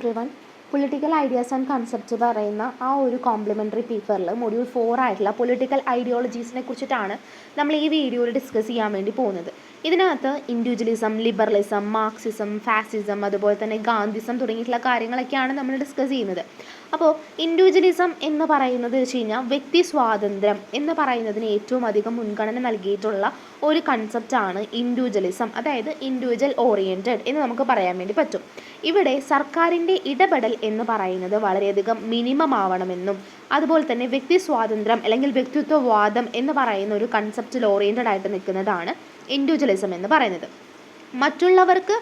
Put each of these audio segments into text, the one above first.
Chapter 1 political ideas and concepts പറയുന്ന ആ ഒരു കോംപ്ലിമെൻ്ററി പേപ്പറിൽ മൊഡ്യൂൾ 4 ആയിട്ടുള്ള പൊളിറ്റിക്കൽ ഐഡിയോളജീസിനെ കുറിച്ചിട്ടാണ് നമ്മൾ ഈ വീഡിയോയിൽ ഡിസ്കസ് ചെയ്യാൻ വേണ്ടി പോകുന്നത്. ഇതിനകത്ത് ഇൻഡിവിജ്വലിസം, ലിബറലിസം, മാർക്സിസം, ഫാസിസം, അതുപോലെ തന്നെ ഗാന്ധിസം തുടങ്ങിയിട്ടുള്ള കാര്യങ്ങളൊക്കെയാണ് നമ്മൾ ഡിസ്കസ് ചെയ്യുന്നത്. അപ്പോൾ ഇൻഡിവിജ്വലിസം എന്ന് പറയുന്നത് വെച്ച് കഴിഞ്ഞാൽ വ്യക്തി സ്വാതന്ത്ര്യം എന്ന് പറയുന്നതിന് ഏറ്റവും അധികം മുൻഗണന നൽകിയിട്ടുള്ള ഒരു കൺസെപ്റ്റാണ് ഇൻഡിവിജ്വലിസം, അതായത് ഇൻഡിവിജ്വൽ ഓറിയൻറ്റഡ് എന്ന് നമുക്ക് പറയാൻ വേണ്ടി പറ്റും. ഇവിടെ സർക്കാരിൻ്റെ ഇടപെടൽ എന്ന് പറയുന്നത് വളരെയധികം മിനിമം ആവണമെന്നും അതുപോലെ തന്നെ വ്യക്തി സ്വാതന്ത്ര്യം അല്ലെങ്കിൽ വ്യക്തിത്വവാദം എന്ന് പറയുന്ന ഒരു കൺസെപ്റ്റിൽ ഓറിയൻറ്റഡ് ആയിട്ട് നിൽക്കുന്നതാണ് ഇൻഡിവിജ്വലിസം എന്ന് പറയുന്നത്. മറ്റുള്ളവർക്ക്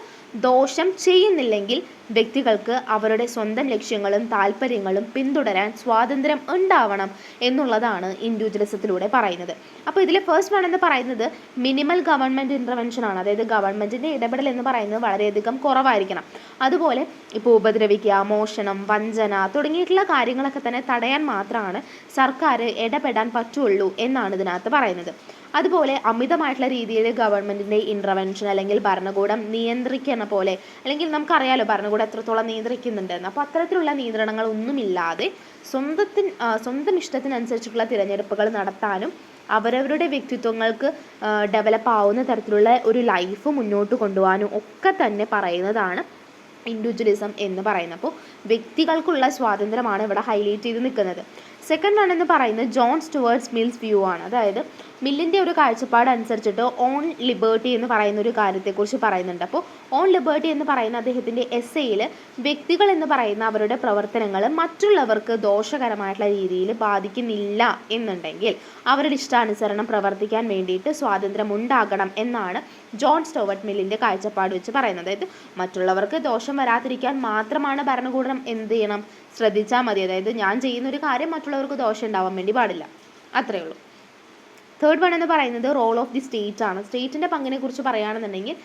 ദോഷം ചെയ്യുന്നില്ലെങ്കിൽ വ്യക്തികൾക്ക് അവരുടെ സ്വന്തം ലക്ഷ്യങ്ങളും താല്പര്യങ്ങളും പിന്തുടരാൻ സ്വാതന്ത്ര്യം ഉണ്ടാവണം എന്നുള്ളതാണ് ഇൻഡിവിജ്വലിസത്തിലൂടെ പറയുന്നത്. അപ്പോൾ ഇതിലെ ഫസ്റ്റ് വൺ എന്ന് പറയുന്നത് മിനിമൽ ഗവൺമെൻറ് ഇൻ്റർവെൻഷൻ ആണ്. അതായത് ഗവൺമെൻറ്റിൻ്റെ ഇടപെടൽ എന്ന് പറയുന്നത് വളരെയധികം കുറവായിരിക്കണം. അതുപോലെ ഇപ്പോൾ ഉപദ്രവിക്കുക, മോഷണം, വഞ്ചന തുടങ്ങിയിട്ടുള്ള കാര്യങ്ങളൊക്കെ തന്നെ തടയാൻ മാത്രമാണ് സർക്കാർ ഇടപെടാൻ പറ്റുള്ളൂ എന്നാണ് ഇതിനകത്ത് പറയുന്നത്. അതുപോലെ അമിതമായിട്ടുള്ള രീതിയിൽ ഗവൺമെൻറ്റിൻ്റെ ഇൻ്റർവെൻഷൻ അല്ലെങ്കിൽ ഭരണകൂടം നിയന്ത്രിക്കുന്ന പോലെ, അല്ലെങ്കിൽ നമുക്കറിയാലോ ഭരണകൂടം എത്രത്തോളം നിയന്ത്രിക്കുന്നുണ്ടെന്ന്. അപ്പോൾ അത്തരത്തിലുള്ള നിയന്ത്രണങ്ങളൊന്നുമില്ലാതെ സ്വന്തം ഇഷ്ടത്തിനനുസരിച്ചിട്ടുള്ള തിരഞ്ഞെടുപ്പുകൾ നടത്താനും അവരവരുടെ വ്യക്തിത്വങ്ങൾക്ക് ഡെവലപ്പ് ആവുന്ന തരത്തിലുള്ള ഒരു ലൈഫ് മുന്നോട്ട് കൊണ്ടുപോകാനും ഒക്കെ തന്നെ പറയുന്നതാണ് ഇൻഡിവിജ്വലിസം എന്ന് പറയുന്നത്. അപ്പോൾ വ്യക്തികൾക്കുള്ള സ്വാതന്ത്ര്യമാണ് ഇവിടെ ഹൈലൈറ്റ് ചെയ്ത് നിൽക്കുന്നത്. സെക്കൻഡ് വൺ എന്ന് പറയുന്നത് ജോൺ സ്റ്റുവേർട്ട്സ് മിൽസ് വ്യൂ ആണ്. അതായത് മില്ലിൻ്റെ ഒരു കാഴ്ചപ്പാട് അനുസരിച്ചിട്ട് ഓൺ ലിബേർട്ടി എന്ന് പറയുന്ന ഒരു കാര്യത്തെക്കുറിച്ച് പറയുന്നുണ്ട്. അപ്പോൾ ഓൺ ലിബേർട്ടി എന്ന് പറയുന്ന അദ്ദേഹത്തിൻ്റെ എസ്സേയിൽ വ്യക്തികൾ എന്ന് പറയുന്ന അവരുടെ പ്രവർത്തനങ്ങൾ മറ്റുള്ളവർക്ക് ദോഷകരമായിട്ടുള്ള രീതിയിൽ ബാധിക്കുന്നില്ല എന്നുണ്ടെങ്കിൽ അവരുടെ ഇഷ്ടാനുസരണം പ്രവർത്തിക്കാൻ വേണ്ടിയിട്ട് സ്വാതന്ത്ര്യം ഉണ്ടാകണം എന്നാണ് ജോൺ സ്റ്റുവേർട്ട് മില്ലിൻ്റെ കാഴ്ചപ്പാട് വെച്ച് പറയുന്നത്. അതായത് മറ്റുള്ളവർക്ക് ദോഷം വരാതിരിക്കാൻ മാത്രമാണ് ഭരണകൂടം എന്ത് ചെയ്യണം, ശ്രദ്ധിച്ചാൽ മതി. അതായത് ഞാൻ ചെയ്യുന്നൊരു കാര്യം മറ്റുള്ളവർക്ക് ദോഷം ഉണ്ടാവാൻ വേണ്ടി പാടില്ല, അത്രയേ ഉള്ളൂ. തേർഡ് വൺ എന്ന് പറയുന്നത് റോൾ ഓഫ് ദി സ്റ്റേറ്റ് ആണ്. സ്റ്റേറ്റിൻ്റെ പങ്കിനെ കുറിച്ച് പറയുകയാണെന്നുണ്ടെങ്കിൽ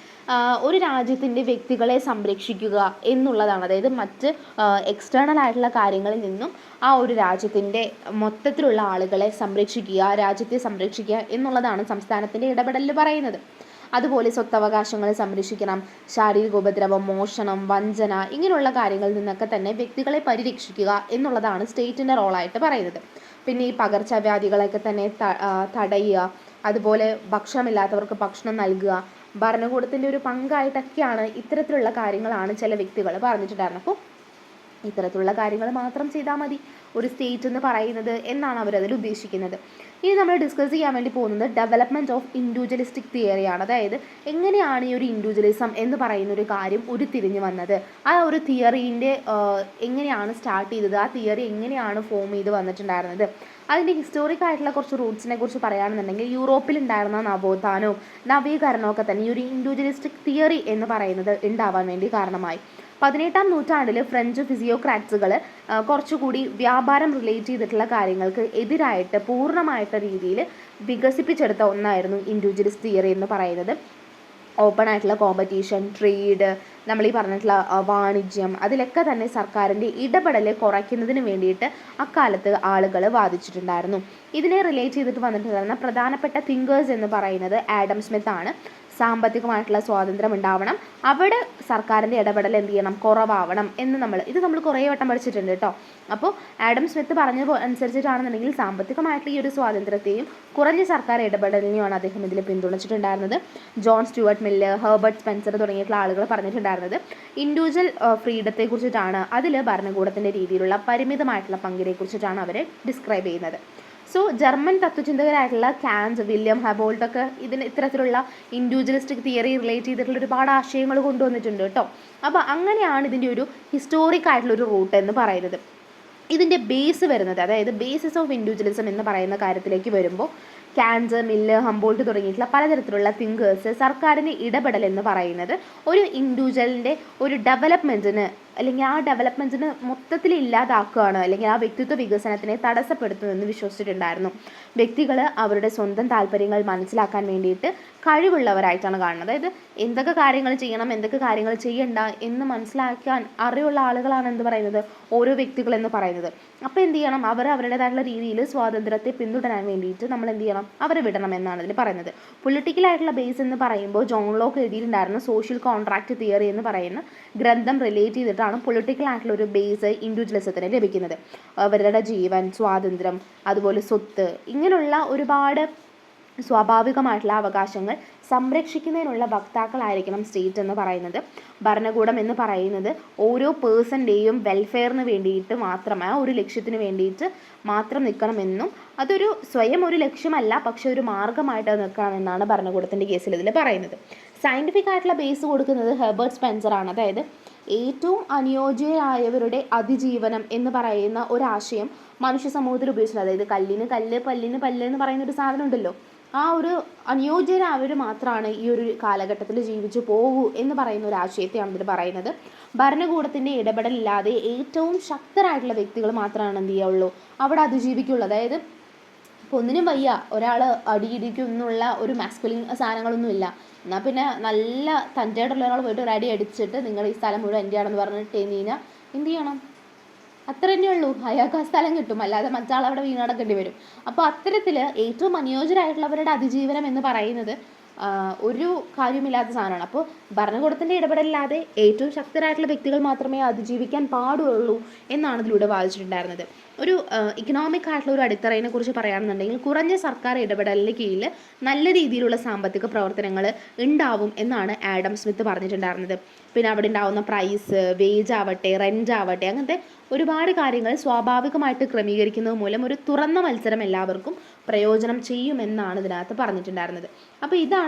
ഒരു രാജ്യത്തിൻ്റെ വ്യക്തികളെ സംരക്ഷിക്കുക എന്നുള്ളതാണ്. അതായത് മറ്റ് എക്സ്റ്റേണൽ ആയിട്ടുള്ള കാര്യങ്ങളിൽ നിന്നും ആ ഒരു രാജ്യത്തിൻ്റെ മൊത്തത്തിലുള്ള ആളുകളെ സംരക്ഷിക്കുക, രാജ്യത്തെ സംരക്ഷിക്കുക എന്നുള്ളതാണ് സംസ്ഥാനത്തിൻ്റെ ഇടപെടലിൽ പറയുന്നത്. അതുപോലെ സ്വത്തവകാശങ്ങൾ സംരക്ഷിക്കണം, ശാരീരിക ഉപദ്രവം, മോഷണം, വഞ്ചന ഇങ്ങനെയുള്ള കാര്യങ്ങളിൽ നിന്നൊക്കെ തന്നെ വ്യക്തികളെ പരിരക്ഷിക്കുക എന്നുള്ളതാണ് സ്റ്റേറ്റിൻ്റെ റോളായിട്ട് പറയുന്നത്. പിന്നെ ഈ പകർച്ചവ്യാധികളൊക്കെ തന്നെ തടയുക, അതുപോലെ ഭക്ഷണമില്ലാത്തവർക്ക് ഭക്ഷണം നൽകുക, ഭരണകൂടത്തിൻ്റെ ഒരു പങ്കായിട്ടൊക്കെയാണ് ഇത്തരത്തിലുള്ള കാര്യങ്ങളാണ് ചില വ്യക്തികൾ പറഞ്ഞിട്ടുണ്ടായിരുന്നത്. അപ്പോൾ ഇത്തരത്തിലുള്ള കാര്യങ്ങൾ മാത്രം ചെയ്താൽ മതി ഒരു സ്റ്റേറ്റ് എന്ന് പറയുന്നത് എന്നാണ് അവരതിൽ ഉദ്ദേശിക്കുന്നത്. ഇനി നമ്മൾ ഡിസ്കസ് ചെയ്യാൻ വേണ്ടി പോകുന്നത് ഡെവലപ്മെൻറ്റ് ഓഫ് ഇൻഡിവിജ്വലിസ്റ്റിക് തിയറിയാണ്. അതായത് എങ്ങനെയാണ് ഈ ഒരു ഇൻഡിവിജ്വലിസം എന്ന് പറയുന്ന ഒരു കാര്യം ഉരുത്തിരിഞ്ഞ് വന്നത്, ആ ഒരു തിയറീൻ്റെ എങ്ങനെയാണ് സ്റ്റാർട്ട് ചെയ്തത്, ആ തിയറി എങ്ങനെയാണ് ഫോം ചെയ്ത് വന്നിട്ടുണ്ടായിരുന്നത്, അതിൻ്റെ ഹിസ്റ്റോറിക് ആയിട്ടുള്ള കുറച്ച് റൂട്ട്സിനെ കുറിച്ച് പറയുകയാണെന്നുണ്ടെങ്കിൽ യൂറോപ്പിൽ ഉണ്ടായിരുന്ന നവോത്ഥാനവും നവീകരണവും ഒക്കെ തന്നെ ഈ ഒരു ഇൻഡിവിജ്വലിസ്റ്റിക് തിയറി എന്ന് പറയുന്നത് ഉണ്ടാവാൻ വേണ്ടി കാരണമായി. 18-ാം നൂറ്റാണ്ടിൽ ഫ്രഞ്ച് ഫിസിയോക്രാറ്റ്സുകൾ കുറച്ചുകൂടി വ്യാപാരം റിലേറ്റ് ചെയ്തിട്ടുള്ള കാര്യങ്ങൾക്ക് എതിരായിട്ട് പൂർണ്ണമായിട്ട് രീതിയിൽ വികസിപ്പിച്ചെടുത്ത ഒന്നായിരുന്നു ഇൻഡിവിജ്വലിസ്റ്റ് തിയറി എന്ന് പറയുന്നത്. ഓപ്പൺ ആയിട്ടുള്ള കോമ്പറ്റീഷൻ, ട്രേഡ്, നമ്മൾ ഈ പറഞ്ഞിട്ടുള്ള വാണിജ്യം, അതിലൊക്കെ തന്നെ സർക്കാരിൻ്റെ ഇടപെടൽ കുറയ്ക്കുന്നതിന് വേണ്ടിയിട്ട് അക്കാലത്ത് ആളുകൾ വാദിച്ചിട്ടുണ്ടായിരുന്നു. ഇതിനെ റിലേറ്റ് ചെയ്തിട്ട് വന്നിട്ടുണ്ടായിരുന്ന പ്രധാനപ്പെട്ട തിങ്കേഴ്സ് എന്ന് പറയുന്നത് ആഡം സ്മിത്ത് ആണ്. സാമ്പത്തികമായിട്ടുള്ള സ്വാതന്ത്ര്യം ഉണ്ടാവണം, അവിടെ സർക്കാരിൻ്റെ ഇടപെടൽ എന്ത് ചെയ്യണം, കുറവാവണം എന്ന് നമ്മൾ കുറേ വട്ടം പഠിച്ചിട്ടുണ്ട് കേട്ടോ. അപ്പോൾ ആഡം സ്മിത്ത് പറഞ്ഞ അനുസരിച്ചിട്ടാണെന്നുണ്ടെങ്കിൽ സാമ്പത്തികമായിട്ടുള്ള ഈ ഒരു സ്വാതന്ത്ര്യത്തെയും കുറഞ്ഞ സർക്കാർ ഇടപെടലിനെയുമാണ് അദ്ദേഹം ഇതിൽ പിന്തുണച്ചിട്ടുണ്ടായിരുന്നത്. John Stuart Mill, Herbert Spencer തുടങ്ങിയിട്ടുള്ള ആളുകൾ പറഞ്ഞിട്ടുണ്ടായിരുന്നത് ഇൻഡിവിജ്വൽ ഫ്രീഡത്തെ കുറിച്ചിട്ടാണ്. അതിൽ ഭരണകൂടത്തിൻ്റെ രീതിയിലുള്ള പരിമിതമായിട്ടുള്ള പങ്കിനെ കുറിച്ചിട്ടാണ് അവർ ഡിസ്ക്രൈബ് ചെയ്യുന്നത്. സോ ജർമ്മൻ തത്വചിന്തകരായിട്ടുള്ള കാന്റ്, വില്യം ഹബോൾട്ട് ഒക്കെ ഇത്തരത്തിലുള്ള ഇൻഡിവിജ്വലിസ്റ്റിക് തിയറി റിലേറ്റ് ചെയ്തിട്ടുള്ള ഒരുപാട് ആശയങ്ങൾ കൊണ്ടുവന്നിട്ടുണ്ട് കേട്ടോ. അപ്പോൾ അങ്ങനെയാണ് ഇതിൻ്റെ ഒരു ഹിസ്റ്റോറിക് ആയിട്ടുള്ളൊരു റൂട്ട് എന്ന് പറയുന്നത്. ഇതിൻ്റെ ബേസ് വരുന്നത്, അതായത് ബേസിസ് ഓഫ് ഇൻഡിവിജ്വലിസം എന്ന് പറയുന്ന കാര്യത്തിലേക്ക് വരുമ്പോൾ കാന്റ്, മില്ല്, ഹംബോൾട്ട് തുടങ്ങിയിട്ടുള്ള പലതരത്തിലുള്ള തിങ്കേഴ്സ് സർക്കാരിൻ്റെ ഇടപെടൽ എന്ന് പറയുന്നത് ഒരു ഇൻഡിവിജ്വലിൻ്റെ ഒരു ഡെവലപ്മെൻറ്റിന് അല്ലെങ്കിൽ ആ ഡെവലപ്മെൻറ്റിന് മൊത്തത്തിൽ ഇല്ലാതാക്കുകയാണ്, അല്ലെങ്കിൽ ആ വ്യക്തിത്വ വികസനത്തിനെ തടസ്സപ്പെടുത്തുമെന്ന് വിശ്വസിച്ചിട്ടുണ്ടായിരുന്നു. വ്യക്തികൾ അവരുടെ സ്വന്തം താല്പര്യങ്ങൾ മനസ്സിലാക്കാൻ വേണ്ടിയിട്ട് കഴിവുള്ളവരായിട്ടാണ് കാണുന്നത്. അതായത് എന്തൊക്കെ കാര്യങ്ങൾ ചെയ്യണം, എന്തൊക്കെ കാര്യങ്ങൾ ചെയ്യണ്ട എന്ന് മനസ്സിലാക്കാൻ അറിവുള്ള ആളുകളാണ് എന്ത് പറയുന്നത്, ഓരോ വ്യക്തികൾ എന്ന് പറയുന്നത്. അപ്പോൾ എന്ത് ചെയ്യണം, അവരുടേതായിട്ടുള്ള രീതിയിൽ സ്വാതന്ത്ര്യത്തെ പിന്തുടരാൻ വേണ്ടിയിട്ട് നമ്മൾ എന്ത് ചെയ്യണം, ചെയ്യണം, അവരെ വിടണം എന്നാണ് ഇതിൽ പറയുന്നത്. പൊളിറ്റിക്കലായിട്ടുള്ള ബേസ് എന്ന് പറയുമ്പോൾ ജോൺ ലോക്ക് എഴുതിയിട്ടുണ്ടായിരുന്ന സോഷ്യൽ കോൺട്രാക്ട് തിയറി എന്ന് പറയുന്ന ഗ്രന്ഥം റിലേറ്റ് ചെയ്തിട്ടാണ് പൊളിറ്റിക്കൽ ആയിട്ടുള്ള ഒരു ബേസ് ഇൻഡിവിജ്വലിസത്തിന് ലഭിക്കുന്നത്. അവരുടെ ജീവൻ, സ്വാതന്ത്ര്യം, അതുപോലെ സ്വത്ത്, ഇങ്ങനെയുള്ള ഒരുപാട് സ്വാഭാവികമായിട്ടുള്ള അവകാശങ്ങൾ സംരക്ഷിക്കുന്നതിനുള്ള വക്താക്കളായിരിക്കണം സ്റ്റേറ്റ് എന്ന് പറയുന്നത്. ഭരണകൂടം എന്ന് പറയുന്നത് ഓരോ പേഴ്സൻ്റെയും വെൽഫെയറിന് വേണ്ടിയിട്ട് മാത്രമേ, ഒരു ലക്ഷ്യത്തിന് വേണ്ടിയിട്ട് മാത്രം നിൽക്കണമെന്നും അതൊരു സ്വയം ഒരു ലക്ഷ്യമല്ല, പക്ഷെ ഒരു മാർഗമായിട്ട് നിൽക്കണമെന്നാണ് ഭരണകൂടത്തിൻ്റെ കേസിൽ ഇതിൽ പറയുന്നത്. സയൻറ്റിഫിക് ആയിട്ടുള്ള ബേസ് കൊടുക്കുന്നത് ഹെർബർട്ട് സ്പെൻസർ ആണ്. അതായത് ഏറ്റവും അനുയോജ്യരായവരുടെ അതിജീവനം എന്ന് പറയുന്ന ഒരാശയം മനുഷ്യ സമൂഹത്തിൽ ഉപയോഗിച്ചിട്ടുണ്ട്. അതായത് കല്ലിന് കല്ല്, പല്ലിന് പല്ല് എന്ന് പറയുന്ന ഒരു സാധനം ഉണ്ടല്ലോ, ആ ഒരു അനുയോജ്യരായവർ മാത്രമാണ് ഈ ഒരു കാലഘട്ടത്തിൽ ജീവിച്ചു പോകൂ എന്ന് പറയുന്ന ഒരു ആശയത്തെയാണ് ഇതിൽ പറയുന്നത്. ഭരണകൂടത്തിൻ്റെ ഇടപെടലില്ലാതെ ഏറ്റവും ശക്തരായിട്ടുള്ള വ്യക്തികൾ മാത്രമാണ് എന്ത് ചെയ്യുള്ളൂ, അവിടെ അതിജീവിക്കുള്ളൂ. അതായത് ഇപ്പോൾ ഒന്നിനും വയ്യ, ഒരാൾ അടിയിടിക്കുന്നുള്ള ഒരു മാസ്കുലിൻ സാധനങ്ങളൊന്നുമില്ല, എന്നാൽ പിന്നെ നല്ല തൻ്റെയുള്ള ഒരാൾ പോയിട്ട് ഒരു അടി അടിച്ചിട്ട് നിങ്ങൾ ഈ സ്ഥലം മുഴുവൻ എൻ്റെ ആണെന്ന് പറഞ്ഞിട്ട് കഴിഞ്ഞാൽ എന്ത് ചെയ്യണം? അത്ര തന്നെ ഉള്ളൂ, അയാൾക്ക് ആ സ്ഥലം കിട്ടും, അല്ലാതെ മറ്റാൾ അവിടെ വീണടക്കേണ്ടി വരും. അപ്പോൾ അത്തരത്തിൽ ഏറ്റവും അനുയോജ്യരായിട്ടുള്ളവരുടെ അതിജീവനം എന്ന് പറയുന്നത് ഒരു കാര്യമില്ലാത്ത സാധനമാണ്. അപ്പോൾ ഭരണകൂടത്തിൻ്റെ ഇടപെടലില്ലാതെ ഏറ്റവും ശക്തരായിട്ടുള്ള വ്യക്തികൾ മാത്രമേ അതിജീവിക്കാൻ പാടുള്ളൂ എന്നാണ് ഇതിലൂടെ വാദിച്ചിട്ടുണ്ടായിരുന്നത്. ഒരു ഇക്കണോമിക് ആയിട്ടുള്ള ഒരു അടിത്തറയെ കുറിച്ച് പറയുകയാണെന്നുണ്ടെങ്കിൽ കുറഞ്ഞ സർക്കാർ ഇടപെടലിന് കീഴിൽ നല്ല രീതിയിലുള്ള സാമ്പത്തിക പ്രവർത്തനങ്ങൾ ഉണ്ടാവും എന്നാണ് ആഡം സ്മിത്ത് പറഞ്ഞിട്ടുണ്ടായിരുന്നത്. പിന്നെ അവിടെ ഉണ്ടാവുന്ന പ്രൈസ്, വേജ് ആവട്ടെ, റെൻ്റ് ആവട്ടെ, അങ്ങനത്തെ ഒരുപാട് കാര്യങ്ങൾ സ്വാഭാവികമായിട്ട് ക്രമീകരിക്കുന്നത് മൂലം ഒരു തുറന്ന മത്സരം എല്ലാവർക്കും പ്രയോജനം ചെയ്യുമെന്നാണ് ഇതിനകത്ത് പറഞ്ഞിട്ടുണ്ടായിരുന്നത്. അപ്പോൾ ഇതാണ്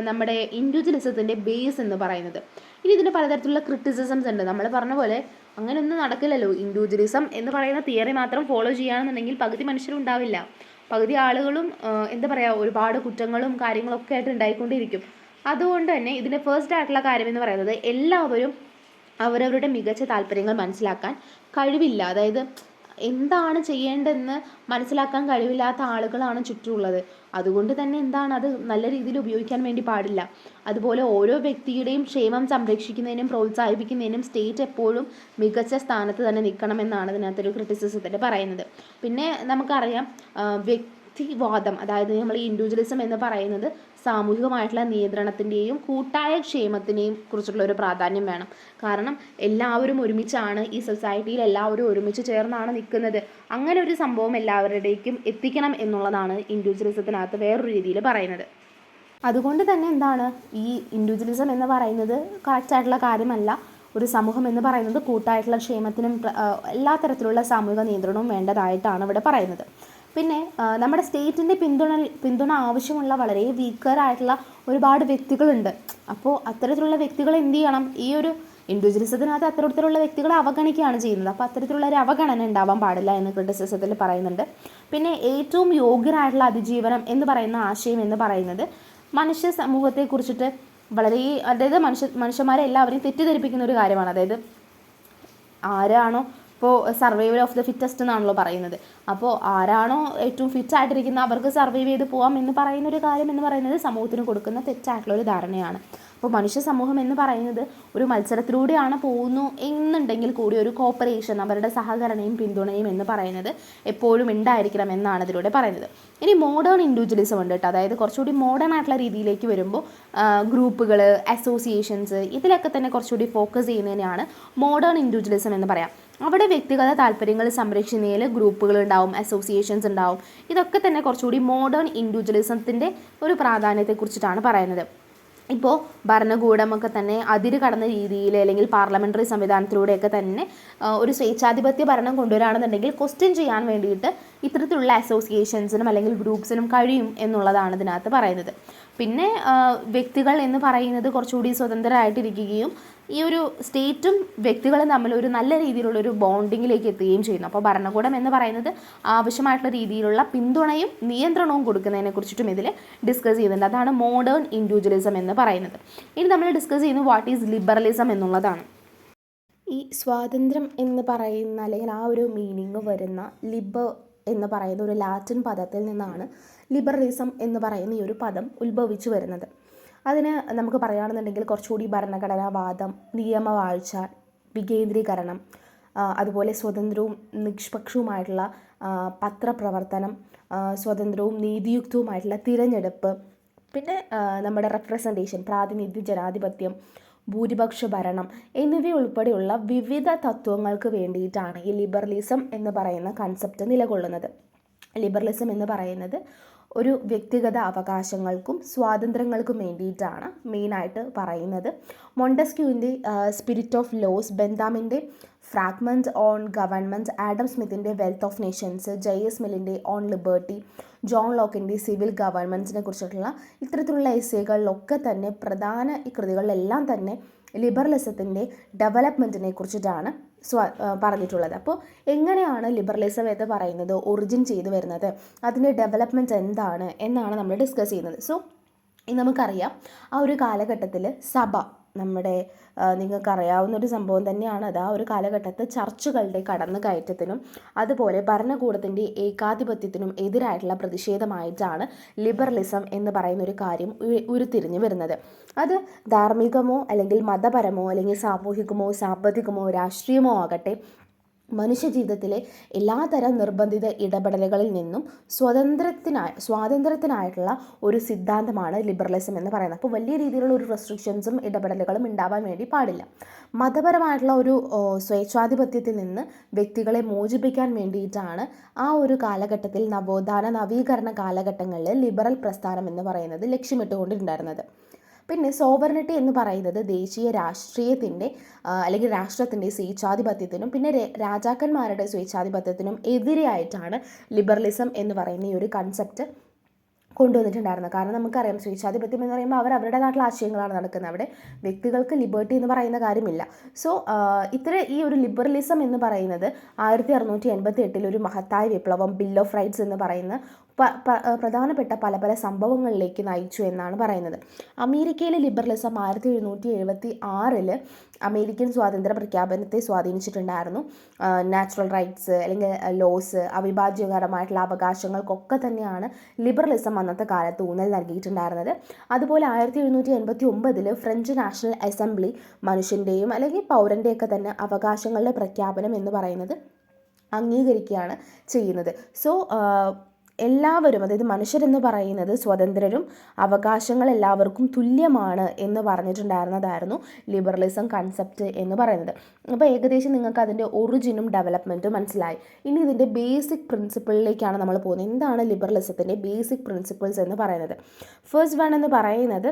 നമ്മുടെ ഇൻഡിവിജ്വലിസത്തിൻ്റെ ബേസ് എന്ന് പറയുന്നത്. ഇനി ഇതിന് പലതരത്തിലുള്ള ക്രിറ്റിസിസംസ് ഉണ്ട്. നമ്മൾ പറഞ്ഞ പോലെ അങ്ങനെയൊന്നും നടക്കില്ലല്ലോ. ഇൻഡിവിജ്വലിസം എന്ന് പറയുന്ന തിയറി മാത്രം ഫോളോ ചെയ്യുകയാണെന്നുണ്ടെങ്കിൽ പകുതി മനുഷ്യരുണ്ടാവില്ല, പകുതി ആളുകളും എന്താ പറയുക, ഒരുപാട് കുറ്റങ്ങളും കാര്യങ്ങളൊക്കെ ആയിട്ട് ഉണ്ടായിക്കൊണ്ടിരിക്കും. അതുകൊണ്ട് തന്നെ ഇതിൻ്റെ ഫസ്റ്റ് ആയിട്ടുള്ള കാര്യം എന്ന് പറയുന്നത് എല്ലാവരും അവരവരുടെ മികച്ച താല്പര്യങ്ങൾ മനസ്സിലാക്കാൻ കഴിവില്ല. അതായത് എന്താണ് ചെയ്യേണ്ടതെന്ന് മനസ്സിലാക്കാൻ കഴിവില്ലാത്ത ആളുകളാണ് ചുറ്റുമുള്ളത്. അതുകൊണ്ട് തന്നെ എന്താണ്, അത് നല്ല രീതിയിൽ ഉപയോഗിക്കാൻ വേണ്ടി പാടില്ല. അതുപോലെ ഓരോ വ്യക്തിയുടെയും ക്ഷേമം സംരക്ഷിക്കുന്നതിനും പ്രോത്സാഹിപ്പിക്കുന്നതിനും സ്റ്റേറ്റ് എപ്പോഴും മികച്ച സ്ഥാനത്ത് തന്നെ നിൽക്കണമെന്നാണ് ഇതിനകത്തൊരു ക്രിറ്റിസിസത്തിൽ പറയുന്നത്. പിന്നെ നമുക്കറിയാം വ്യക്തിവാദം, അതായത് നമ്മൾ ഈ ഇൻഡിവിജ്വലിസം എന്ന് പറയുന്നത് സാമൂഹികമായിട്ടുള്ള നിയന്ത്രണത്തിൻ്റെയും കൂട്ടായ ക്ഷേമത്തിനെയും കുറിച്ചുള്ള ഒരു പ്രാധാന്യം വേണം. കാരണം എല്ലാവരും ഒരുമിച്ചാണ് ഈ സൊസൈറ്റിയിൽ, എല്ലാവരും ഒരുമിച്ച് ചേർന്നാണ് നിൽക്കുന്നത്. അങ്ങനെ ഒരു സംഭവം എല്ലാവരുടേക്കും എത്തിക്കണം എന്നുള്ളതാണ് ഇൻഡിവിജ്വലിസത്തിനകത്ത് വേറൊരു രീതിയിൽ പറയുന്നത്. അതുകൊണ്ട് തന്നെ എന്താണ്, ഈ ഇൻഡിവിജ്വലിസം എന്ന് പറയുന്നത് കറക്റ്റായിട്ടുള്ള കാര്യമല്ല. ഒരു സമൂഹം എന്ന് പറയുന്നത് കൂട്ടായിട്ടുള്ള ക്ഷേമത്തിനും എല്ലാ തരത്തിലുള്ള സാമൂഹിക നിയന്ത്രണവും വേണ്ടതായിട്ടാണ് ഇവിടെ പറയുന്നത്. പിന്നെ നമ്മുടെ സ്റ്റേറ്റിൻ്റെ പിന്തുണ ആവശ്യമുള്ള വളരെ വീക്കറായിട്ടുള്ള ഒരുപാട് വ്യക്തികളുണ്ട്. അപ്പോൾ അത്തരത്തിലുള്ള വ്യക്തികൾ എന്ത് ചെയ്യണം, ഈ ഒരു ഇൻഡിവിജ്വലിസത്തിനകത്ത് അത്തരത്തിലുള്ള വ്യക്തികളെ അവഗണിക്കുകയാണ് ചെയ്യുന്നത്. അപ്പോൾ അത്തരത്തിലുള്ള ഒരു അവഗണന ഉണ്ടാവാൻ പാടില്ല എന്ന് ക്രിറ്റിസിസത്തിൽ പറയുന്നുണ്ട്. പിന്നെ ഏറ്റവും യോഗ്യരായിട്ടുള്ള അതിജീവനം എന്ന് പറയുന്ന ആശയം എന്ന് പറയുന്നത് മനുഷ്യ സമൂഹത്തെക്കുറിച്ചിട്ട് വളരെ, അതായത് മനുഷ്യന്മാരെ എല്ലാവരെയും തെറ്റിദ്ധരിപ്പിക്കുന്ന ഒരു കാര്യമാണ്. അതായത് ആരാണോ ഇപ്പോൾ സർവൈവൽ ഓഫ് ദ ഫിറ്റസ്റ്റ് എന്നാണല്ലോ പറയുന്നത്. അപ്പോൾ ആരാണോ ഏറ്റവും ഫിറ്റ് ആയിട്ടിരിക്കുന്ന അവർക്ക് സർവൈവ് ചെയ്ത് പോകാം എന്ന് പറയുന്ന ഒരു കാര്യം എന്ന് പറയുന്നത് സമൂഹത്തിന് കൊടുക്കുന്ന തെറ്റായിട്ടുള്ള ഒരു ധാരണയാണ്. അപ്പോൾ മനുഷ്യ സമൂഹം എന്ന് പറയുന്നത് ഒരു മത്സരത്തിലൂടെയാണ് പോകുന്നു എന്നുണ്ടെങ്കിൽ കൂടി ഒരു കോപ്പറേഷൻ, അവരുടെ സഹകരണയും പിന്തുണയും എന്ന് പറയുന്നത് എപ്പോഴും ഉണ്ടായിരിക്കണം എന്നാണ് ഇതിലൂടെ പറയുന്നത്. ഇനി മോഡേൺ ഇൻഡിവിജ്വലിസം ഉണ്ട് കേട്ടോ. അതായത് കുറച്ചുകൂടി മോഡേൺ ആയിട്ടുള്ള രീതിയിലേക്ക് വരുമ്പോൾ ഗ്രൂപ്പുകൾ, അസോസിയേഷൻസ്, ഇതിലൊക്കെ തന്നെ കുറച്ചുകൂടി ഫോക്കസ് ചെയ്യുന്നതിനാണ് മോഡേൺ ഇൻഡിവിജ്വലിസം എന്ന് പറയാം. അവിടെ വ്യക്തിഗത താല്പര്യങ്ങൾ സംരക്ഷിക്കുന്നതിൽ ഗ്രൂപ്പുകൾ ഉണ്ടാവും, അസോസിയേഷൻസ് ഉണ്ടാവും. ഇതൊക്കെ തന്നെ കുറച്ചുകൂടി മോഡേൺ ഇൻഡിവിജ്വലിസത്തിൻ്റെ ഒരു പ്രാധാന്യത്തെക്കുറിച്ചിട്ടാണ് പറയുന്നത്. ഇപ്പോൾ ഭരണകൂടമൊക്കെ തന്നെ അതിര് കടന്ന രീതിയിൽ അല്ലെങ്കിൽ പാർലമെൻ്ററി സംവിധാനത്തിലൂടെയൊക്കെ തന്നെ ഒരു സ്വേച്ഛാധിപത്യ ഭരണം കൊണ്ടുവരികയാണെന്നുണ്ടെങ്കിൽ ക്വസ്റ്റ്യൻ ചെയ്യാൻ വേണ്ടിയിട്ട് ഇത്തരത്തിലുള്ള അസോസിയേഷൻസിനും അല്ലെങ്കിൽ ഗ്രൂപ്പ്സിനും കഴിയും എന്നുള്ളതാണ് ഇതിനകത്ത് പറയുന്നത്. പിന്നെ വ്യക്തികൾ എന്ന് പറയുന്നത് കുറച്ചുകൂടി സ്വതന്ത്രരായിട്ടിരിക്കുകയും ഈ ഒരു സ്റ്റേറ്റും വ്യക്തികളും തമ്മിൽ ഒരു നല്ല രീതിയിലുള്ളൊരു ബോണ്ടിങ്ങിലേക്ക് എത്തുകയും ചെയ്യുന്നു. അപ്പോൾ ഭരണകൂടം എന്ന് പറയുന്നത് ആവശ്യമായിട്ടുള്ള രീതിയിലുള്ള പിന്തുണയും നിയന്ത്രണവും കൊടുക്കുന്നതിനെ കുറിച്ചിട്ടും ഇതിൽ ഡിസ്കസ് ചെയ്യുന്നുണ്ട്. അതാണ് മോഡേൺ ഇൻഡിവിജ്വലിസം എന്ന് പറയുന്നത്. ഇനി നമ്മൾ ഡിസ്കസ് ചെയ്യുന്നത് വാട്ട് ഈസ് ലിബറലിസം എന്നുള്ളതാണ്. ഈ സ്വാതന്ത്ര്യം എന്ന് പറയുന്ന അല്ലെങ്കിൽ ആ ഒരു മീനിങ് വരുന്ന ലിബർ എന്ന് പറയുന്ന ഒരു ലാറ്റിൻ പദത്തിൽ നിന്നാണ് ലിബറലിസം എന്ന് പറയുന്ന ഈ ഒരു പദം ഉത്ഭവിച്ചു വരുന്നത്. അതിന് നമുക്ക് പറയുകയാണെന്നുണ്ടെങ്കിൽ കുറച്ചുകൂടി ഭരണഘടനാവാദം, നിയമവാഴ്ച, വികേന്ദ്രീകരണം, അതുപോലെ സ്വതന്ത്രവും നിഷ്പക്ഷവുമായിട്ടുള്ള പത്രപ്രവർത്തനം, സ്വതന്ത്രവും നീതിയുക്തവുമായിട്ടുള്ള തിരഞ്ഞെടുപ്പ്, പിന്നെ നമ്മുടെ റെപ്രസെൻറ്റേഷൻ, പ്രാതിനിധ്യ ജനാധിപത്യം, ഭൂരിപക്ഷ ഭരണം എന്നിവയുൾപ്പെടെയുള്ള വിവിധ തത്വങ്ങൾക്ക് വേണ്ടിയിട്ടാണ് ഈ ലിബറലിസം എന്ന് പറയുന്ന കൺസെപ്റ്റ് നിലകൊള്ളുന്നത്. ലിബറലിസം എന്ന് പറയുന്നത് ഒരു വ്യക്തിഗത അവകാശങ്ങൾക്കും സ്വാതന്ത്ര്യങ്ങൾക്കും വേണ്ടിയിട്ടാണ് മെയിനായിട്ട് പറയുന്നത്. മോണ്ടസ്ക്യൂവിൻ്റെ സ്പിരിറ്റ് ഓഫ് ലോസ്, ബെന്താമിൻ്റെ ഫ്രാഗ്മെൻറ്റ് ഓൺ ഗവൺമെൻറ്, ആഡം സ്മിത്തിൻ്റെ വെൽത്ത് ഓഫ് നേഷൻസ്, ജെ.എസ്. മില്ലിൻ്റെ ഓൺ ലിബർട്ടി, ജോൺ ലോക്കിൻ്റെ സിവിൽ ഗവൺമെൻറ്റിനെ കുറിച്ചിട്ടുള്ള ഇത്തരത്തിലുള്ള എസ്സേകളിലൊക്കെ തന്നെ പ്രധാന ഈ കൃതികളിലെല്ലാം തന്നെ ലിബറലിസത്തിൻ്റെ ഡെവലപ്മെൻറ്റിനെ കുറിച്ചിട്ടാണ് പറഞ്ഞിട്ടുള്ളത്. അപ്പോൾ എങ്ങനെയാണ് ലിബറലിസം എന്ന് പറയുന്നത് ഒറിജിൻ ചെയ്തു വരുന്നത്, അതിൻ്റെ ഡെവലപ്മെൻറ്റ് എന്താണ് എന്നാണ് നമ്മൾ ഡിസ്കസ് ചെയ്യുന്നത്. സോ നമുക്കറിയാം ആ ഒരു കാലഘട്ടത്തിൽ സഭ, നമ്മുടെ നിങ്ങൾക്കറിയാവുന്നൊരു സംഭവം തന്നെയാണ് അത്. ആ ഒരു കാലഘട്ടത്തിൽ ചർച്ചുകളുടെ കടന്നുകയറ്റത്തിനും അതുപോലെ ഭരണകൂടത്തിൻ്റെ ഏകാധിപത്യത്തിനും എതിരായിട്ടുള്ള പ്രതിഷേധമായിട്ടാണ് ലിബറലിസം എന്ന് പറയുന്ന ഒരു കാര്യം ഉരുത്തിരിഞ്ഞു വരുന്നത്. അത് ധാർമ്മികമോ അല്ലെങ്കിൽ മതപരമോ അല്ലെങ്കിൽ സാമൂഹികമോ സാമ്പത്തികമോ രാഷ്ട്രീയമോ ആകട്ടെ, മനുഷ്യജീവിതത്തിലെ എല്ലാതരം നിർബന്ധിത ഇടപെടലുകളിൽ നിന്നും സ്വാതന്ത്ര്യത്തിനായിട്ടുള്ള ഒരു സിദ്ധാന്തമാണ് ലിബറലിസം എന്ന് പറയുന്നത്. അപ്പോൾ വലിയ രീതിയിലുള്ള ഒരു റെസ്ട്രിക്ഷൻസും ഇടപെടലുകളും ഉണ്ടാവാൻ വേണ്ടി പാടില്ല. മതപരമായിട്ടുള്ള ഒരു സ്വേച്ഛാധിപത്യത്തിൽ നിന്ന് വ്യക്തികളെ മോചിപ്പിക്കാൻ വേണ്ടിയിട്ടാണ് ആ ഒരു കാലഘട്ടത്തിൽ നവീകരണ കാലഘട്ടങ്ങളിൽ ലിബറൽ പ്രസ്ഥാനം എന്ന് പറയുന്നത് ലക്ഷ്യമിട്ടുകൊണ്ടിട്ടുണ്ടായിരുന്നത്. പിന്നെ സോവറിനിറ്റി എന്ന് പറയുന്നത് ദേശീയ രാഷ്ട്രീയത്തിൻ്റെ അല്ലെങ്കിൽ രാഷ്ട്രത്തിൻ്റെ സ്വേച്ഛാധിപത്യത്തിനും പിന്നെ രാജാക്കന്മാരുടെ സ്വേച്ഛാധിപത്യത്തിനും എതിരെയായിട്ടാണ് ലിബറലിസം എന്ന് പറയുന്ന ഈ ഒരു കൺസെപ്റ്റ് കൊണ്ടുവന്നിട്ടുണ്ടായിരുന്നത്. കാരണം നമുക്കറിയാം സ്വേച്ഛാധിപത്യം എന്ന് പറയുമ്പോൾ അവരുടെ നാട്ടിലെ ആശയങ്ങളാണ് നടക്കുന്നത്. അവിടെ വ്യക്തികൾക്ക് ലിബർട്ടി എന്ന് പറയുന്ന കാര്യമില്ല. സോ ഈ ഒരു ലിബറലിസം എന്ന് പറയുന്നത് 1688 ഒരു മഹത്തായ വിപ്ലവം, ബിൽ ഓഫ് റൈറ്റ്സ് എന്ന് പറയുന്ന പ്രധാനപ്പെട്ട പല സംഭവങ്ങളിലേക്ക് നയിച്ചു എന്നാണ് പറയുന്നത്. അമേരിക്കയിലെ ലിബറലിസം 1776 അമേരിക്കൻ സ്വാതന്ത്ര്യ പ്രഖ്യാപനത്തെ സ്വാധീനിച്ചിട്ടുണ്ടായിരുന്നു. നാച്ചുറൽ റൈറ്റ്സ് അല്ലെങ്കിൽ ലോസ്, അവിഭാജ്യകരമായിട്ടുള്ള അവകാശങ്ങൾക്കൊക്കെ തന്നെയാണ് ലിബറലിസം അന്നത്തെ കാലത്ത് ഊന്നൽ നൽകിയിട്ടുണ്ടായിരുന്നത്. അതുപോലെ 1789 ഫ്രഞ്ച് നാഷണൽ അസംബ്ലി മനുഷ്യൻ്റെയും അല്ലെങ്കിൽ പൗരൻ്റെയൊക്കെ തന്നെ അവകാശങ്ങളുടെ പ്രഖ്യാപനം എന്ന് പറയുന്നത് അംഗീകരിക്കുകയാണ് ചെയ്യുന്നത്. സോ എല്ലാവരും, അതായത് മനുഷ്യരെന്ന് പറയുന്നത് സ്വതന്ത്രരും അവകാശങ്ങൾ എല്ലാവർക്കും തുല്യമാണ് എന്ന് പറഞ്ഞിട്ടുണ്ടായിരുന്നതായിരുന്നു ലിബറലിസം കൺസെപ്റ്റ് എന്ന് പറയുന്നത്. അപ്പോൾ ഏകദേശം നിങ്ങൾക്ക് അതിൻ്റെ ഒറിജിനും ഡെവലപ്മെൻറ്റും മനസ്സിലായി. ഇനി ഇതിൻ്റെ ബേസിക് പ്രിൻസിപ്പിളിലേക്കാണ് നമ്മൾ പോകുന്നത്. എന്താണ് ലിബറലിസത്തിൻ്റെ ബേസിക് പ്രിൻസിപ്പിൾസ് എന്ന് പറയുന്നത്? ഫസ്റ്റ് വൺ എന്ന് പറയുന്നത്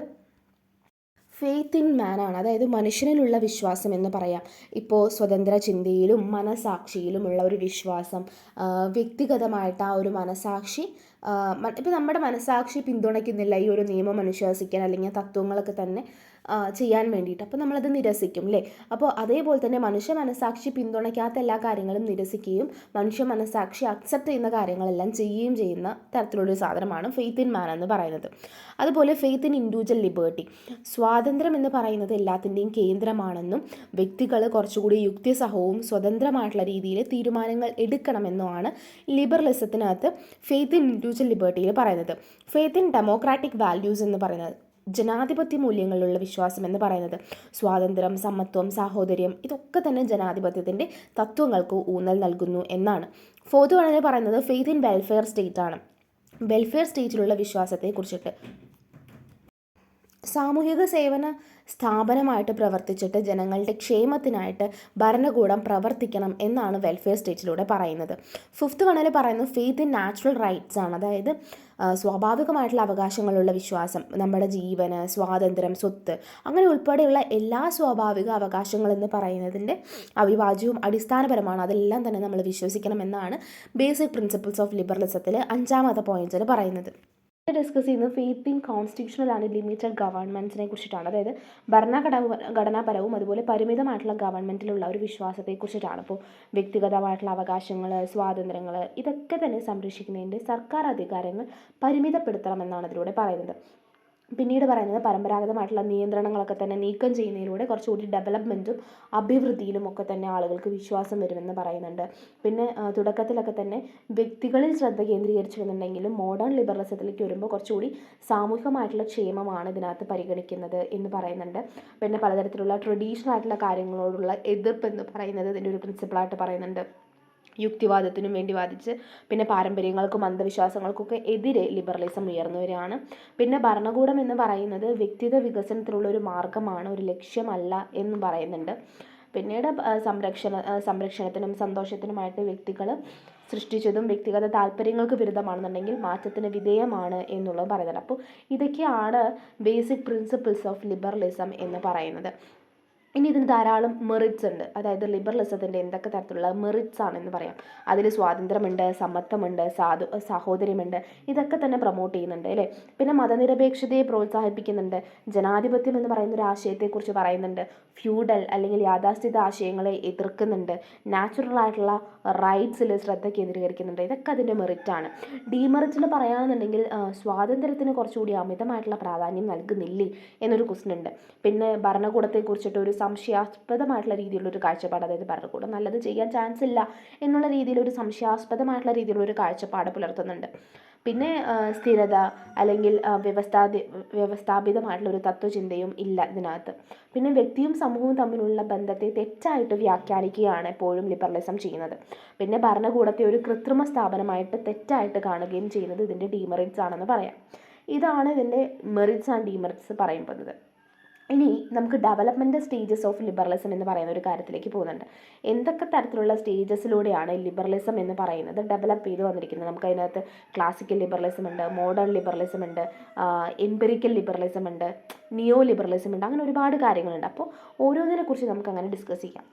ഫെയ്ത്ത് ഇൻ മാൻ ആണ്. അതായത് മനുഷ്യനിലുള്ള വിശ്വാസം എന്ന് പറയാം. ഇപ്പോൾ സ്വതന്ത്ര ചിന്തയിലും മനസാക്ഷിയിലുമുള്ള ഒരു വിശ്വാസം, വ്യക്തിഗതമായിട്ട് ആ ഒരു മനസാക്ഷി, ഇപ്പോൾ നമ്മുടെ മനസാക്ഷി പിന്തുണയ്ക്കുന്നില്ല ഈ ഒരു നിയമം അനുശാസിക്കാൻ അല്ലെങ്കിൽ തത്വങ്ങളൊക്കെ തന്നെ ചെയ്യാൻ വേണ്ടിയിട്ട്, അപ്പോൾ നമ്മളത് നിരസിക്കും അല്ലേ. അപ്പോൾ അതേപോലെ തന്നെ മനുഷ്യ മനസാക്ഷി പിന്തുണയ്ക്കാത്ത എല്ലാ കാര്യങ്ങളും നിരസിക്കുകയും മനുഷ്യ മനസാക്ഷി അക്സെപ്റ്റ് ചെയ്യുന്ന കാര്യങ്ങളെല്ലാം ചെയ്യുകയും ചെയ്യുന്ന തരത്തിലുള്ളൊരു സാധനമാണ് ഫെയ്ത്ത് ഇൻ മാൻ എന്ന് പറയുന്നത്. അതുപോലെ ഫെയ്ത്ത് ഇൻ ഇൻഡിവിജ്വൽ ലിബർട്ടി, സ്വാതന്ത്ര്യം എന്ന് പറയുന്നത് എല്ലാത്തിൻ്റെയും കേന്ദ്രമാണെന്നും വ്യക്തികൾ കുറച്ചുകൂടി യുക്തിസഹവും സ്വതന്ത്രമായിട്ടുള്ള രീതിയിൽ തീരുമാനങ്ങൾ എടുക്കണമെന്നുമാണ് ലിബറലിസത്തിനകത്ത് ഫെയ്ത്ത് ഇൻ ഇൻഡിവിജ്വൽ ലിബർട്ടിയിൽ പറയുന്നത്. ഫെയ്ത്ത് ഇൻ ഡെമോക്രാറ്റിക് വാല്യൂസ് എന്ന് പറയുന്നത് ജനാധിപത്യ മൂല്യങ്ങളിലുള്ള വിശ്വാസം എന്ന് പറയുന്നത് സ്വാതന്ത്ര്യം, സമത്വം, സാഹോദര്യം ഇതൊക്കെ തന്നെ ജനാധിപത്യത്തിൻ്റെ തത്വങ്ങൾക്ക് ഊന്നൽ നൽകുന്നു എന്നാണ്. ഫോർത്ത് വൺ പറയുന്നത് ഫെയ്ത്ത് ഇൻ വെൽഫെയർ സ്റ്റേറ്റ് ആണ്. വെൽഫെയർ സ്റ്റേറ്റിലുള്ള വിശ്വാസത്തെ കുറിച്ചിട്ട് സാമൂഹിക സേവന സ്ഥാപനമായിട്ട് പ്രവർത്തിച്ചിട്ട് ജനങ്ങളുടെ ക്ഷേമത്തിനായിട്ട് ഭരണകൂടം പ്രവർത്തിക്കണം എന്നാണ് വെൽഫെയർ സ്റ്റേറ്റിലൂടെ പറയുന്നത്. ഫിഫ്ത്ത് വണ്ണിൽ പറയുന്നത് ഫെയ്ത്ത് ഇൻ നാച്ചുറൽ റൈറ്റ്സ് ആണ്. അതായത് സ്വാഭാവികമായിട്ടുള്ള അവകാശങ്ങളുള്ള വിശ്വാസം, നമ്മുടെ ജീവന്, സ്വാതന്ത്ര്യം, സ്വത്ത് അങ്ങനെ ഉൾപ്പെടെയുള്ള എല്ലാ സ്വാഭാവിക അവകാശങ്ങളെന്ന് പറയുന്നതിൻ്റെ അവിഭാജ്യവും അടിസ്ഥാനപരമാണ്. അതെല്ലാം തന്നെ നമ്മൾ വിശ്വസിക്കണമെന്നാണ് ബേസിക് പ്രിൻസിപ്പിൾസ് ഓഫ് ലിബറലിസത്തിൽ 5ാമത്തെ പോയിന്റിൽ പറയുന്നത്. ഡിസ്കസ് ചെയ്യുന്നത് faith in constitutional and limited ഗവൺമെൻറ്റ്സിനെ കുറിച്ചിട്ടാണ്. അതായത് ഘടനാപരവും അതുപോലെ പരിമിതമായിട്ടുള്ള ഗവൺമെൻറ്റിലുള്ള ഒരു വിശ്വാസത്തെക്കുറിച്ചിട്ടാണ്. ഇപ്പോൾ വ്യക്തിഗതമായിട്ടുള്ള അവകാശങ്ങൾ, സ്വാതന്ത്ര്യങ്ങൾ ഇതൊക്കെ തന്നെ സംരക്ഷിക്കുന്നതിൻ്റെ സർക്കാർ അധികാരങ്ങൾ പരിമിതപ്പെടുത്തണമെന്നാണ് ഇതിലൂടെ പറയുന്നത്. പിന്നീട് പറയുന്നത് പരമ്പരാഗതമായിട്ടുള്ള നിയന്ത്രണങ്ങളൊക്കെ തന്നെ നീക്കം ചെയ്യുന്നതിലൂടെ കുറച്ചുകൂടി ഡെവലപ്മെൻറ്റും അഭിവൃദ്ധിയിലും ഒക്കെ തന്നെ ആളുകൾക്ക് വിശ്വാസം വരുമെന്ന് പറയുന്നുണ്ട്. പിന്നെ തുടക്കത്തിലൊക്കെ തന്നെ വ്യക്തികളിൽ ശ്രദ്ധ കേന്ദ്രീകരിച്ചിരുന്നുണ്ടെങ്കിലും മോഡേൺ ലിബറലിസത്തിലേക്ക് വരുമ്പോൾ കുറച്ചുകൂടി സാമൂഹികമായിട്ടുള്ള ക്ഷേമമാണ് ഇതിനകത്ത് പരിഗണിക്കുന്നത് എന്ന് പറയുന്നുണ്ട്. പിന്നെ പലതരത്തിലുള്ള ട്രഡീഷണൽ ആയിട്ടുള്ള കാര്യങ്ങളോടുള്ള എതിർപ്പ് എന്ന് പറയുന്നത് ഇതിൻ്റെ ഒരു പ്രിൻസിപ്പിളായിട്ട് പറയുന്നുണ്ട്. യുക്തിവാദത്തിനും വേണ്ടി വാദിച്ച് പിന്നെ പാരമ്പര്യങ്ങൾക്കും അന്ധവിശ്വാസങ്ങൾക്കൊക്കെ എതിരെ ലിബറലിസം ഉയർന്നു വരികയാണ്. പിന്നെ ഭരണകൂടം എന്ന് പറയുന്നത് വ്യക്തിഗത വികസനത്തിനുള്ള ഒരു മാർഗമാണ്, ഒരു ലക്ഷ്യമല്ല എന്നും പറയുന്നുണ്ട്. പിന്നീട് സംരക്ഷണത്തിനും സന്തോഷത്തിനുമായിട്ട് വ്യക്തികൾ സൃഷ്ടിച്ചതും വ്യക്തിഗത താല്പര്യങ്ങൾക്ക് വിരുദ്ധമാണെന്നുണ്ടെങ്കിൽ മാറ്റത്തിന് വിധേയമാണ് എന്നുള്ളത് പറയുന്നത്. അപ്പോൾ ഇതൊക്കെയാണ് ബേസിക് പ്രിൻസിപ്പിൾസ് ഓഫ് ലിബറലിസം എന്ന് പറയുന്നത്. ഇനി ഇതിന് ധാരാളം മെറിറ്റ്സ് ഉണ്ട്. അതായത് ലിബറലിസത്തിൻ്റെ എന്തൊക്കെ തരത്തിലുള്ള മെറിറ്റ്സ് ആണെന്ന് പറയാം. അതിൽ സ്വാതന്ത്ര്യമുണ്ട്, സമത്വമുണ്ട്, സാഹോദര്യമുണ്ട്, ഇതൊക്കെ തന്നെ പ്രൊമോട്ട് ചെയ്യുന്നുണ്ട് അല്ലേ. പിന്നെ മതനിരപേക്ഷതയെ പ്രോത്സാഹിപ്പിക്കുന്നുണ്ട്. ജനാധിപത്യം എന്ന് പറയുന്ന ഒരു ആശയത്തെക്കുറിച്ച് പറയുന്നുണ്ട്. ഫ്യൂഡൽ അല്ലെങ്കിൽ യാഥാസ്ഥിത ആശയങ്ങളെ എതിർക്കുന്നുണ്ട്. നാച്ചുറൽ ആയിട്ടുള്ള റൈറ്റ്സിൽ ശ്രദ്ധ കേന്ദ്രീകരിക്കുന്നുണ്ട്. ഇതൊക്കെ അതിൻ്റെ മെറിറ്റാണ്. ഡീമെറിറ്റിൽ പറയുകയാണെന്നുണ്ടെങ്കിൽ സ്വാതന്ത്ര്യത്തിന് കുറച്ചുകൂടി അമിതമായിട്ടുള്ള പ്രാധാന്യം നൽകുന്നില്ലേ എന്നൊരു ക്വസ്റ്റ്യൻ ഉണ്ട്. പിന്നെ ഭരണകൂടത്തെക്കുറിച്ചിട്ട് ഒരു സംശയാസ്പദമായിട്ടുള്ള രീതിയിലുള്ളൊരു കാഴ്ചപ്പാട്, അതായത് ഭരണകൂടം നല്ലത് ചെയ്യാൻ ചാൻസ് ഇല്ല എന്നുള്ള രീതിയിലൊരു സംശയാസ്പദമായിട്ടുള്ള രീതിയിലുള്ളൊരു കാഴ്ചപ്പാട് പുലർത്തുന്നുണ്ട്. പിന്നെ സ്ഥിരത അല്ലെങ്കിൽ വ്യവസ്ഥാപിതമായിട്ടുള്ളൊരു തത്വചിന്തയും ഇല്ല ഇതിനകത്ത്. പിന്നെ വ്യക്തിയും സമൂഹവും തമ്മിലുള്ള ബന്ധത്തെ തെറ്റായിട്ട് വ്യാഖ്യാനിക്കുകയാണ് എപ്പോഴും ലിബറലിസം ചെയ്യുന്നത്. പിന്നെ ഭരണകൂടത്തെ ഒരു കൃത്രിമ സ്ഥാപനമായിട്ട് തെറ്റായിട്ട് കാണുകയും ചെയ്യുന്നത് ഇതിൻ്റെ ഡീമെറിറ്റ്സ് ആണെന്ന് പറയാം. ഇതാണ് ഇതിൻ്റെ മെറിറ്റ്സ് ആൻഡ് ഡീമെറിറ്റ്സ് പറയുന്നത്. ഇനി നമുക്ക് ഡെവലപ്മെൻറ്റ് സ്റ്റേജസ് ഓഫ് ലിബറലിസം എന്ന് പറയുന്ന ഒരു കാര്യത്തിലേക്ക് പോകുന്നുണ്ട്. എന്തൊക്കെ തരത്തിലുള്ള സ്റ്റേജസിലൂടെയാണ് ലിബറലിസം എന്ന് പറയുന്നത് ഡെവലപ്പ് ചെയ്ത് വന്നിരിക്കുന്നത്? നമുക്ക് അതിനകത്ത് ക്ലാസിക്കൽ ലിബറലിസം ഉണ്ട്, മോഡേൺ ലിബറലിസം ഉണ്ട്, എംപിറിക്കൽ ലിബറലിസം ഉണ്ട്, നിയോ ലിബറലിസം ഉണ്ട്, അങ്ങനെ ഒരുപാട് കാര്യങ്ങളുണ്ട്. അപ്പോൾ ഓരോന്നിനെ കുറിച്ച് നമുക്ക് അങ്ങനെ ഡിസ്കസ് ചെയ്യാം.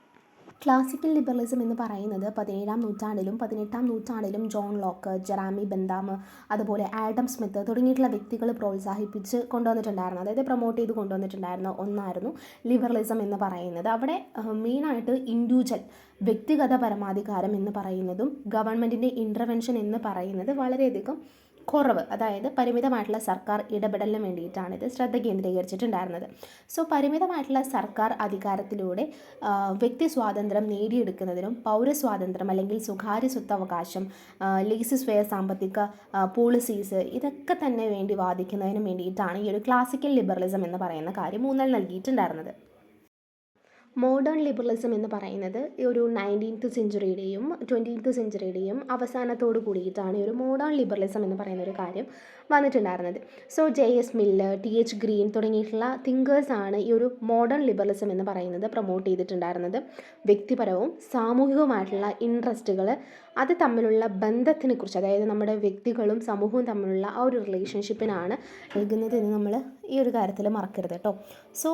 ക്ലാസിക്കൽ ലിബറലിസം എന്ന് പറയുന്നത് 17-ാം നൂറ്റാണ്ടിലും 18-ാം നൂറ്റാണ്ടിലും ജോൺ ലോക്ക്, ജെറാമി ബെന്താം, അതുപോലെ ആഡം സ്മിത്ത് തുടങ്ങിയിട്ടുള്ള വ്യക്തികൾ പ്രോത്സാഹിപ്പിച്ച് കൊണ്ടുവന്നിട്ടുണ്ടായിരുന്നു, അതായത് പ്രൊമോട്ട് ചെയ്ത് കൊണ്ടുവന്നിട്ടുണ്ടായിരുന്ന ഒന്നായിരുന്നു ലിബറലിസം എന്ന് പറയുന്നത്. അവിടെ മെയിനായിട്ട് ഇൻഡിവിജ്വൽ വ്യക്തിഗത പരമാധികാരം എന്ന് പറയുന്നതും ഗവൺമെൻറ്റിൻ്റെ ഇൻ്റർവെൻഷൻ എന്ന് പറയുന്നത് വളരെയധികം കുറവ്, അതായത് പരിമിതമായിട്ടുള്ള സർക്കാർ ഇടപെടലിന് വേണ്ടിയിട്ടാണ് ഇത് ശ്രദ്ധ കേന്ദ്രീകരിച്ചിട്ടുണ്ടായിരുന്നത്. സോ പരിമിതമായിട്ടുള്ള സർക്കാർ അധികാരത്തിലൂടെ വ്യക്തി സ്വാതന്ത്ര്യം നേടിയെടുക്കുന്നതിനും പൗരസ്വാതന്ത്ര്യം അല്ലെങ്കിൽ സ്വകാര്യ സ്വത്തവകാശം, ലേസിസ് ഫെയർ സാമ്പത്തിക പോളിസീസ് ഇതൊക്കെ തന്നെ വേണ്ടി വാദിക്കുന്നതിനും വേണ്ടിയിട്ടാണ് ഈ ഒരു ക്ലാസിക്കൽ ലിബറലിസം എന്ന് പറയുന്ന കാര്യം ഊന്നൽ നൽകിയിട്ടുണ്ടായിരുന്നത്. മോഡേൺ ലിബറലിസം എന്ന് പറയുന്നത് ഈ ഒരു 19th സെഞ്ച്വറിയുടെയും 20th സെഞ്ച്വറിയുടെയും അവസാനത്തോട് കൂടിയിട്ടാണ് ഈ ഒരു മോഡേൺ ലിബറലിസം എന്ന് പറയുന്ന ഒരു കാര്യം വന്നിട്ടുണ്ടായിരുന്നത്. So JS Miller, TH Green തുടങ്ങിയിട്ടുള്ള തിങ്കേഴ്സാണ് ഈ ഒരു മോഡേൺ ലിബറലിസം എന്ന് പറയുന്നത് പ്രൊമോട്ട് ചെയ്തിട്ടുണ്ടായിരുന്നത്. വ്യക്തിപരവും സാമൂഹികവുമായിട്ടുള്ള ഇൻട്രസ്റ്റുകൾ അത് തമ്മിലുള്ള ബന്ധത്തിനെക്കുറിച്ച്, അതായത് നമ്മുടെ വ്യക്തികളും സമൂഹവും തമ്മിലുള്ള ആ ഒരു റിലേഷൻഷിപ്പിനാണ് നൽകുന്നത് എന്ന് നമ്മൾ ഈ ഒരു കാര്യത്തിൽ മറക്കരുത് കേട്ടോ. സോ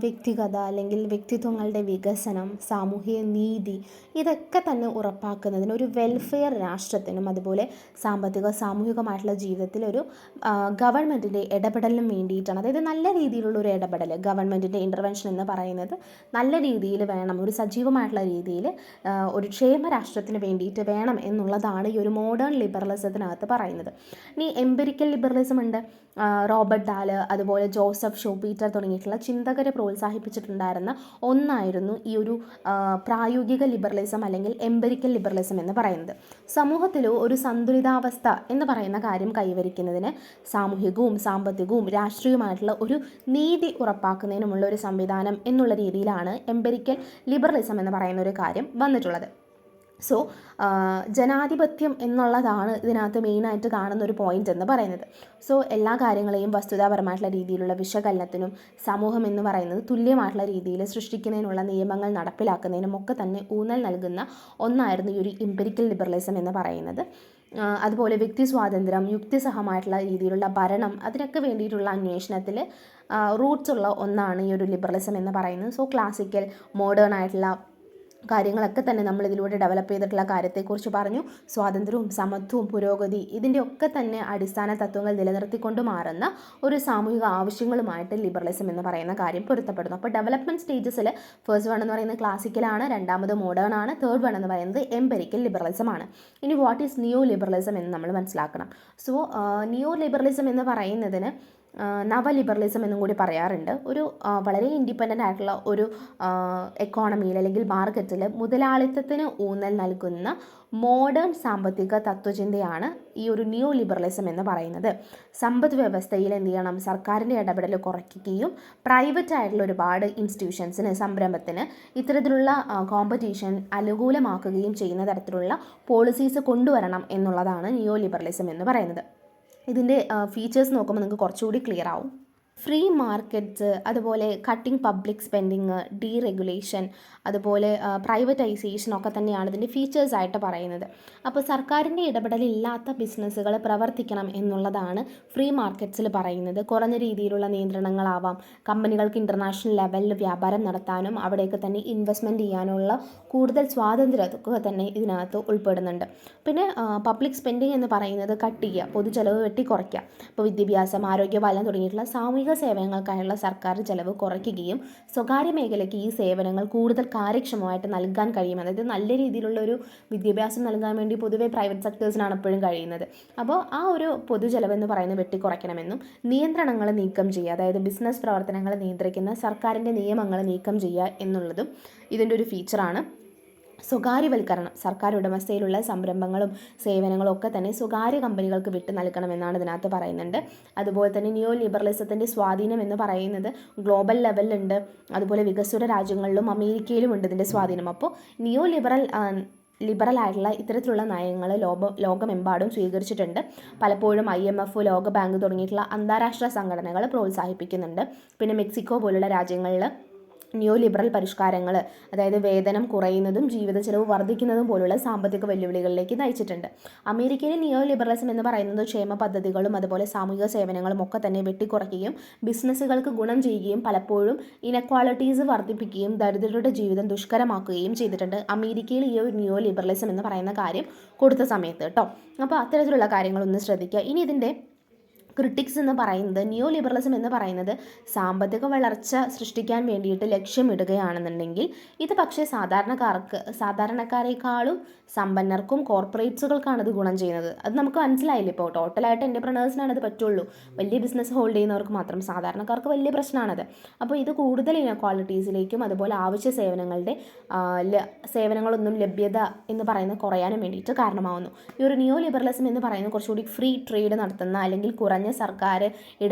വ്യക്തിഗത അല്ലെങ്കിൽ വ്യക്തിത്വങ്ങളുടെ വികസനം, സാമൂഹിക നീതി ഇതൊക്കെ തന്നെ ഉറപ്പാക്കുന്നതിന് ഒരു വെൽഫെയർ രാഷ്ട്രത്തിനും അതുപോലെ സാമൂഹികമായിട്ടുള്ള ജീവിതത്തിലൊരു ഗവൺമെൻറ്റിൻ്റെ ഇടപെടലിനും വേണ്ടിയിട്ടാണ്. അതായത് നല്ല രീതിയിലുള്ള ഒരു ഇടപെടൽ, ഗവൺമെൻറ്റിൻ്റെ ഇൻ്റർവെൻഷൻ എന്ന് പറയുന്നത് നല്ല രീതിയിൽ വേണം, ഒരു സജീവമായിട്ടുള്ള രീതിയിൽ ഒരു ക്ഷേമ രാഷ്ട്രത്തിന് വേണ്ടിയിട്ട് വേണം എന്നുള്ളതാണ് ഈ ഒരു മോഡേൺ ലിബറലിസത്തിനകത്ത് പറയുന്നത്. ഇനി എംപിരിക്കൽ ലിബറലിസം ഉണ്ട്. റോബർട്ട് ഡാല് അതുപോലെ ജോസഫ് ഷോപീറ്റർ തുടങ്ങിയിട്ടുള്ള ചിന്തകരെ പ്രോത്സാഹിപ്പിച്ചിട്ടുണ്ടായിരുന്ന ഒന്നായിരുന്നു ഈ ഒരു പ്രായോഗിക ലിബറലിസം അല്ലെങ്കിൽ എംപിരിക്കൽ ലിബറലിസം എന്ന് പറയുന്നത്. സമൂഹത്തിൽ ഒരു സന്തുലിതാവസ്ഥ എന്ന് പറയുന്ന കാര്യം കൈവരിക്കുന്നതിന് സാമൂഹികവും സാമ്പത്തികവും രാഷ്ട്രീയവുമായിട്ടുള്ള ഒരു നീതി ഉറപ്പാക്കുന്നതിനുമുള്ള ഒരു സംവിധാനം എന്നുള്ള രീതിയിലാണ് എംപിരിക്കൽ ലിബറലിസം എന്ന് പറയുന്ന ഒരു കാര്യം വന്നിട്ടുള്ളത്. സോ ജനാധിപത്യം എന്നുള്ളതാണ് ഇതിനകത്ത് മെയിനായിട്ട് കാണുന്ന ഒരു പോയിൻ്റ് എന്ന് പറയുന്നത്. സോ എല്ലാ കാര്യങ്ങളെയും വസ്തുതാപരമായിട്ടുള്ള രീതിയിലുള്ള വിശകലനത്തിനും സമൂഹം എന്ന് പറയുന്നത് തുല്യമായിട്ടുള്ള രീതിയിൽ സൃഷ്ടിക്കുന്നതിനുള്ള നിയമങ്ങൾ നടപ്പിലാക്കുന്നതിനും ഒക്കെ തന്നെ ഊന്നൽ നൽകുന്ന ഒന്നായിരുന്നു ഈ ഒരു എംപിരിക്കൽ ലിബറലിസം എന്ന് പറയുന്നത്. അതുപോലെ വ്യക്തി സ്വാതന്ത്ര്യം, യുക്തിസഹമായിട്ടുള്ള രീതിയിലുള്ള ഭരണം, അതിനൊക്കെ വേണ്ടിയിട്ടുള്ള അന്വേഷണത്തിൽ റൂട്ട്സ് ഉള്ള ഒന്നാണ് ഈ ഒരു ലിബറലിസം എന്ന് പറയുന്നത്. സോ ക്ലാസിക്കൽ മോഡേൺ ആയിട്ടുള്ള കാര്യങ്ങളൊക്കെ തന്നെ നമ്മളിതിലൂടെ ഡെവലപ്പ് ചെയ്തിട്ടുള്ള കാര്യത്തെക്കുറിച്ച് പറഞ്ഞു. സ്വാതന്ത്ര്യവും സമത്വവും പുരോഗതി ഇതിൻ്റെ ഒക്കെ തന്നെ അടിസ്ഥാന തത്വങ്ങൾ നിലനിർത്തിക്കൊണ്ട് മാറുന്ന ഒരു സാമൂഹിക ആവശ്യങ്ങളുമായിട്ട് ലിബറലിസം എന്ന് പറയുന്ന കാര്യം പൊരുത്തപ്പെടുന്നു. അപ്പോൾ ഡെവലപ്മെൻറ്റ് സ്റ്റേജസിൽ ഫസ്റ്റ് വൺ എന്ന് പറയുന്നത് ക്ലാസിക്കലാണ്, രണ്ടാമത് മോഡേൺ ആണ്, തേർഡ് വൺ എന്ന് പറയുന്നത് എംപിരിക്കൽ ലിബറലിസം ആണ്. ഇനി വാട്ട് ഈസ് നിയോ ലിബറലിസം എന്ന് നമ്മൾ മനസ്സിലാക്കണം. സോ നിയോ ലിബറലിസം എന്ന് പറയുന്നതിന് നവലിബറലിസം എന്നും കൂടി പറയാറുണ്ട്. ഒരു വളരെ ഇൻഡിപെൻഡൻ്റ് ആയിട്ടുള്ള ഒരു എക്കോണമിയിൽ അല്ലെങ്കിൽ മാർക്കറ്റിൽ മുതലാളിത്തത്തിന് ഊന്നൽ നൽകുന്ന മോഡേൺ സാമ്പത്തിക തത്വചിന്തയാണ് ഈ ഒരു ന്യൂ ലിബറലിസം എന്ന് പറയുന്നത്. സമ്പദ് വ്യവസ്ഥയിൽ എന്ത് ചെയ്യണം, സർക്കാരിൻ്റെ ഇടപെടൽ കുറയ്ക്കുകയും പ്രൈവറ്റ് ആയിട്ടുള്ള ഒരുപാട് ഇൻസ്റ്റിറ്റ്യൂഷൻസിന്, സംരംഭത്തിന് ഇത്തരത്തിലുള്ള കോമ്പറ്റീഷൻ അനുകൂലമാക്കുകയും ചെയ്യുന്ന തരത്തിലുള്ള പോളിസീസ് കൊണ്ടുവരണം എന്നുള്ളതാണ് ന്യൂ ലിബറലിസം എന്ന് പറയുന്നത്. ഇതിൻ്റെ ഫീച്ചേഴ്സ് നോക്കുമ്പോൾ നിങ്ങൾക്ക് കുറച്ചുകൂടി ക്ലിയർ ആവും. ഫ്രീ മാർക്കറ്റ്സ്, അതുപോലെ കട്ടിംഗ് പബ്ലിക് സ്പെൻഡിങ്, ഡീറെഗുലേഷൻ, അതുപോലെ പ്രൈവറ്റൈസേഷൻ ഒക്കെ തന്നെയാണ് ഇതിൻ്റെ ഫീച്ചേഴ്സായിട്ട് പറയുന്നത്. അപ്പോൾ സർക്കാരിൻ്റെ ഇടപെടലില്ലാത്ത ബിസിനസ്സുകൾ പ്രവർത്തിക്കണം എന്നുള്ളതാണ് ഫ്രീ മാർക്കറ്റ്സിൽ പറയുന്നത്. കുറഞ്ഞ രീതിയിലുള്ള നിയന്ത്രണങ്ങളാവാം, കമ്പനികൾക്ക് ഇൻ്റർനാഷണൽ ലെവലിൽ വ്യാപാരം നടത്താനും അവിടേക്ക് തന്നെ ഇൻവെസ്റ്റ്മെൻറ്റ് ചെയ്യാനുള്ള കൂടുതൽ സ്വാതന്ത്ര്യമൊക്കെ തന്നെ ഇതിനകത്ത് ഉൾപ്പെടുന്നുണ്ട്. പിന്നെ പബ്ലിക് സ്പെൻഡിങ് എന്ന് പറയുന്നത് കട്ട് ചെയ്യുക, പൊതുചെലവ് വെട്ടിക്കുറയ്ക്കുക. ഇപ്പോൾ വിദ്യാഭ്യാസം, ആരോഗ്യപാലനം തുടങ്ങിയിട്ടുള്ള സാമൂഹിക സേവനങ്ങൾക്കായുള്ള സർക്കാർ ചെലവ് കുറയ്ക്കുകയും സ്വകാര്യ മേഖലയ്ക്ക് ഈ സേവനങ്ങൾ കൂടുതൽ കാര്യക്ഷമമായിട്ട് നൽകാൻ കഴിയും. അതായത് നല്ല രീതിയിലുള്ള ഒരു വിദ്യാഭ്യാസം നൽകാൻ വേണ്ടി പൊതുവെ പ്രൈവറ്റ് സെക്ടേഴ്സിനാണ് എപ്പോഴും കഴിയുന്നത്. അപ്പോൾ ആ ഒരു പൊതുചെലവെന്ന് പറയുന്നത് വെട്ടിക്കുറയ്ക്കണമെന്നും നിയന്ത്രണങ്ങൾ നീക്കം ചെയ്യുക, അതായത് ബിസിനസ് പ്രവർത്തനങ്ങൾ നിയന്ത്രിക്കുന്ന സർക്കാരിൻ്റെ നിയമങ്ങൾ നീക്കം ചെയ്യുക എന്നുള്ളതും ഇതിൻ്റെ ഒരു ഫീച്ചറാണ്. സ്വകാര്യവൽക്കരണം, സർക്കാർ ഉടമസ്ഥയിലുള്ള സംരംഭങ്ങളും സേവനങ്ങളും ഒക്കെ തന്നെ സ്വകാര്യ കമ്പനികൾക്ക് വിട്ട് നൽകണമെന്നാണ് ഇതിനകത്ത് പറയുന്നുണ്ട്. അതുപോലെ തന്നെ ന്യൂ ലിബറലിസത്തിൻ്റെ സ്വാധീനം എന്ന് പറയുന്നത് ഗ്ലോബൽ ലെവലിലുണ്ട്, അതുപോലെ വികസ്വര രാജ്യങ്ങളിലും അമേരിക്കയിലും ഉണ്ട് ഇതിൻ്റെ സ്വാധീനം. അപ്പോൾ ന്യൂ ലിബറലായിട്ടുള്ള ഇത്തരത്തിലുള്ള നയങ്ങൾ ലോകമെമ്പാടും സ്വീകരിച്ചിട്ടുണ്ട്. പലപ്പോഴും IMF, ലോകബാങ്ക് തുടങ്ങിയിട്ടുള്ള അന്താരാഷ്ട്ര സംഘടനകൾ പ്രോത്സാഹിപ്പിക്കുന്നുണ്ട്. പിന്നെ മെക്സിക്കോ പോലുള്ള രാജ്യങ്ങളിൽ ന്യൂ ലിബറൽ പരിഷ്കാരങ്ങൾ, അതായത് വേതനം കുറയുന്നതും ജീവിത ചെലവ് വർദ്ധിക്കുന്നതും പോലുള്ള സാമ്പത്തിക വെല്ലുവിളികളിലേക്ക് നയിച്ചിട്ടുണ്ട്. അമേരിക്കയിലെ ന്യൂ ലിബറലിസം എന്ന് പറയുന്നത് ക്ഷേമ പദ്ധതികളും അതുപോലെ സാമൂഹിക സേവനങ്ങളും ഒക്കെ തന്നെ വെട്ടിക്കുറയ്ക്കുകയും ബിസിനസ്സുകൾക്ക് ഗുണം ചെയ്യുകയും പലപ്പോഴും ഇനക്വാളിറ്റീസ് വർദ്ധിപ്പിക്കുകയും ദരിദ്രരുടെ ജീവിതം ദുഷ്കരമാക്കുകയും ചെയ്തിട്ടുണ്ട് അമേരിക്കയിൽ ഈ ഒരു ന്യൂ ലിബറലിസം എന്ന് പറയുന്ന കാര്യം കൊടുത്ത സമയത്ത് കേട്ടോ. അപ്പോൾ അത്തരത്തിലുള്ള കാര്യങ്ങളൊന്ന് ശ്രദ്ധിക്കുക. ഇനി ഇതിൻ്റെ ക്രിട്ടിക്സ് എന്ന് പറയുന്നത്, ന്യൂ ലിബറലിസം എന്ന് പറയുന്നത് സാമ്പത്തിക വളർച്ച സൃഷ്ടിക്കാൻ വേണ്ടിയിട്ട് ലക്ഷ്യമിടുകയാണെന്നുണ്ടെങ്കിൽ ഇത് പക്ഷേ സാധാരണക്കാരേക്കാളും സമ്പന്നർക്കും കോർപ്പറേറ്റ്സുകൾക്കാണ് ഇത് ഗുണം ചെയ്യുന്നത്. അത് നമുക്ക് മനസ്സിലായില്ല. ഇപ്പോൾ ടോട്ടലായിട്ട് എൻ്റർപ്രണേഴ്സിനാണ് അത് പറ്റുള്ളൂ, വലിയ ബിസിനസ് ഹോൾഡ് ചെയ്യുന്നവർക്ക് മാത്രം, സാധാരണക്കാർക്ക് വലിയ പ്രശ്നമാണത്. അപ്പോൾ ഇത് കൂടുതൽ ഇനക്വാളിറ്റീസിലേക്കും അതുപോലെ ആവശ്യ സേവനങ്ങളൊന്നും ലഭ്യത എന്ന് പറയുന്നത് കുറയാനും വേണ്ടിയിട്ട് കാരണമാവുന്നു. ഈ ഒരു ന്യൂ ലിബറലിസം എന്ന് പറയുന്നത് കുറച്ചുകൂടി ഫ്രീ ട്രേഡ് നടത്തുന്ന അല്ലെങ്കിൽ കുറഞ്ഞ സർക്കാർ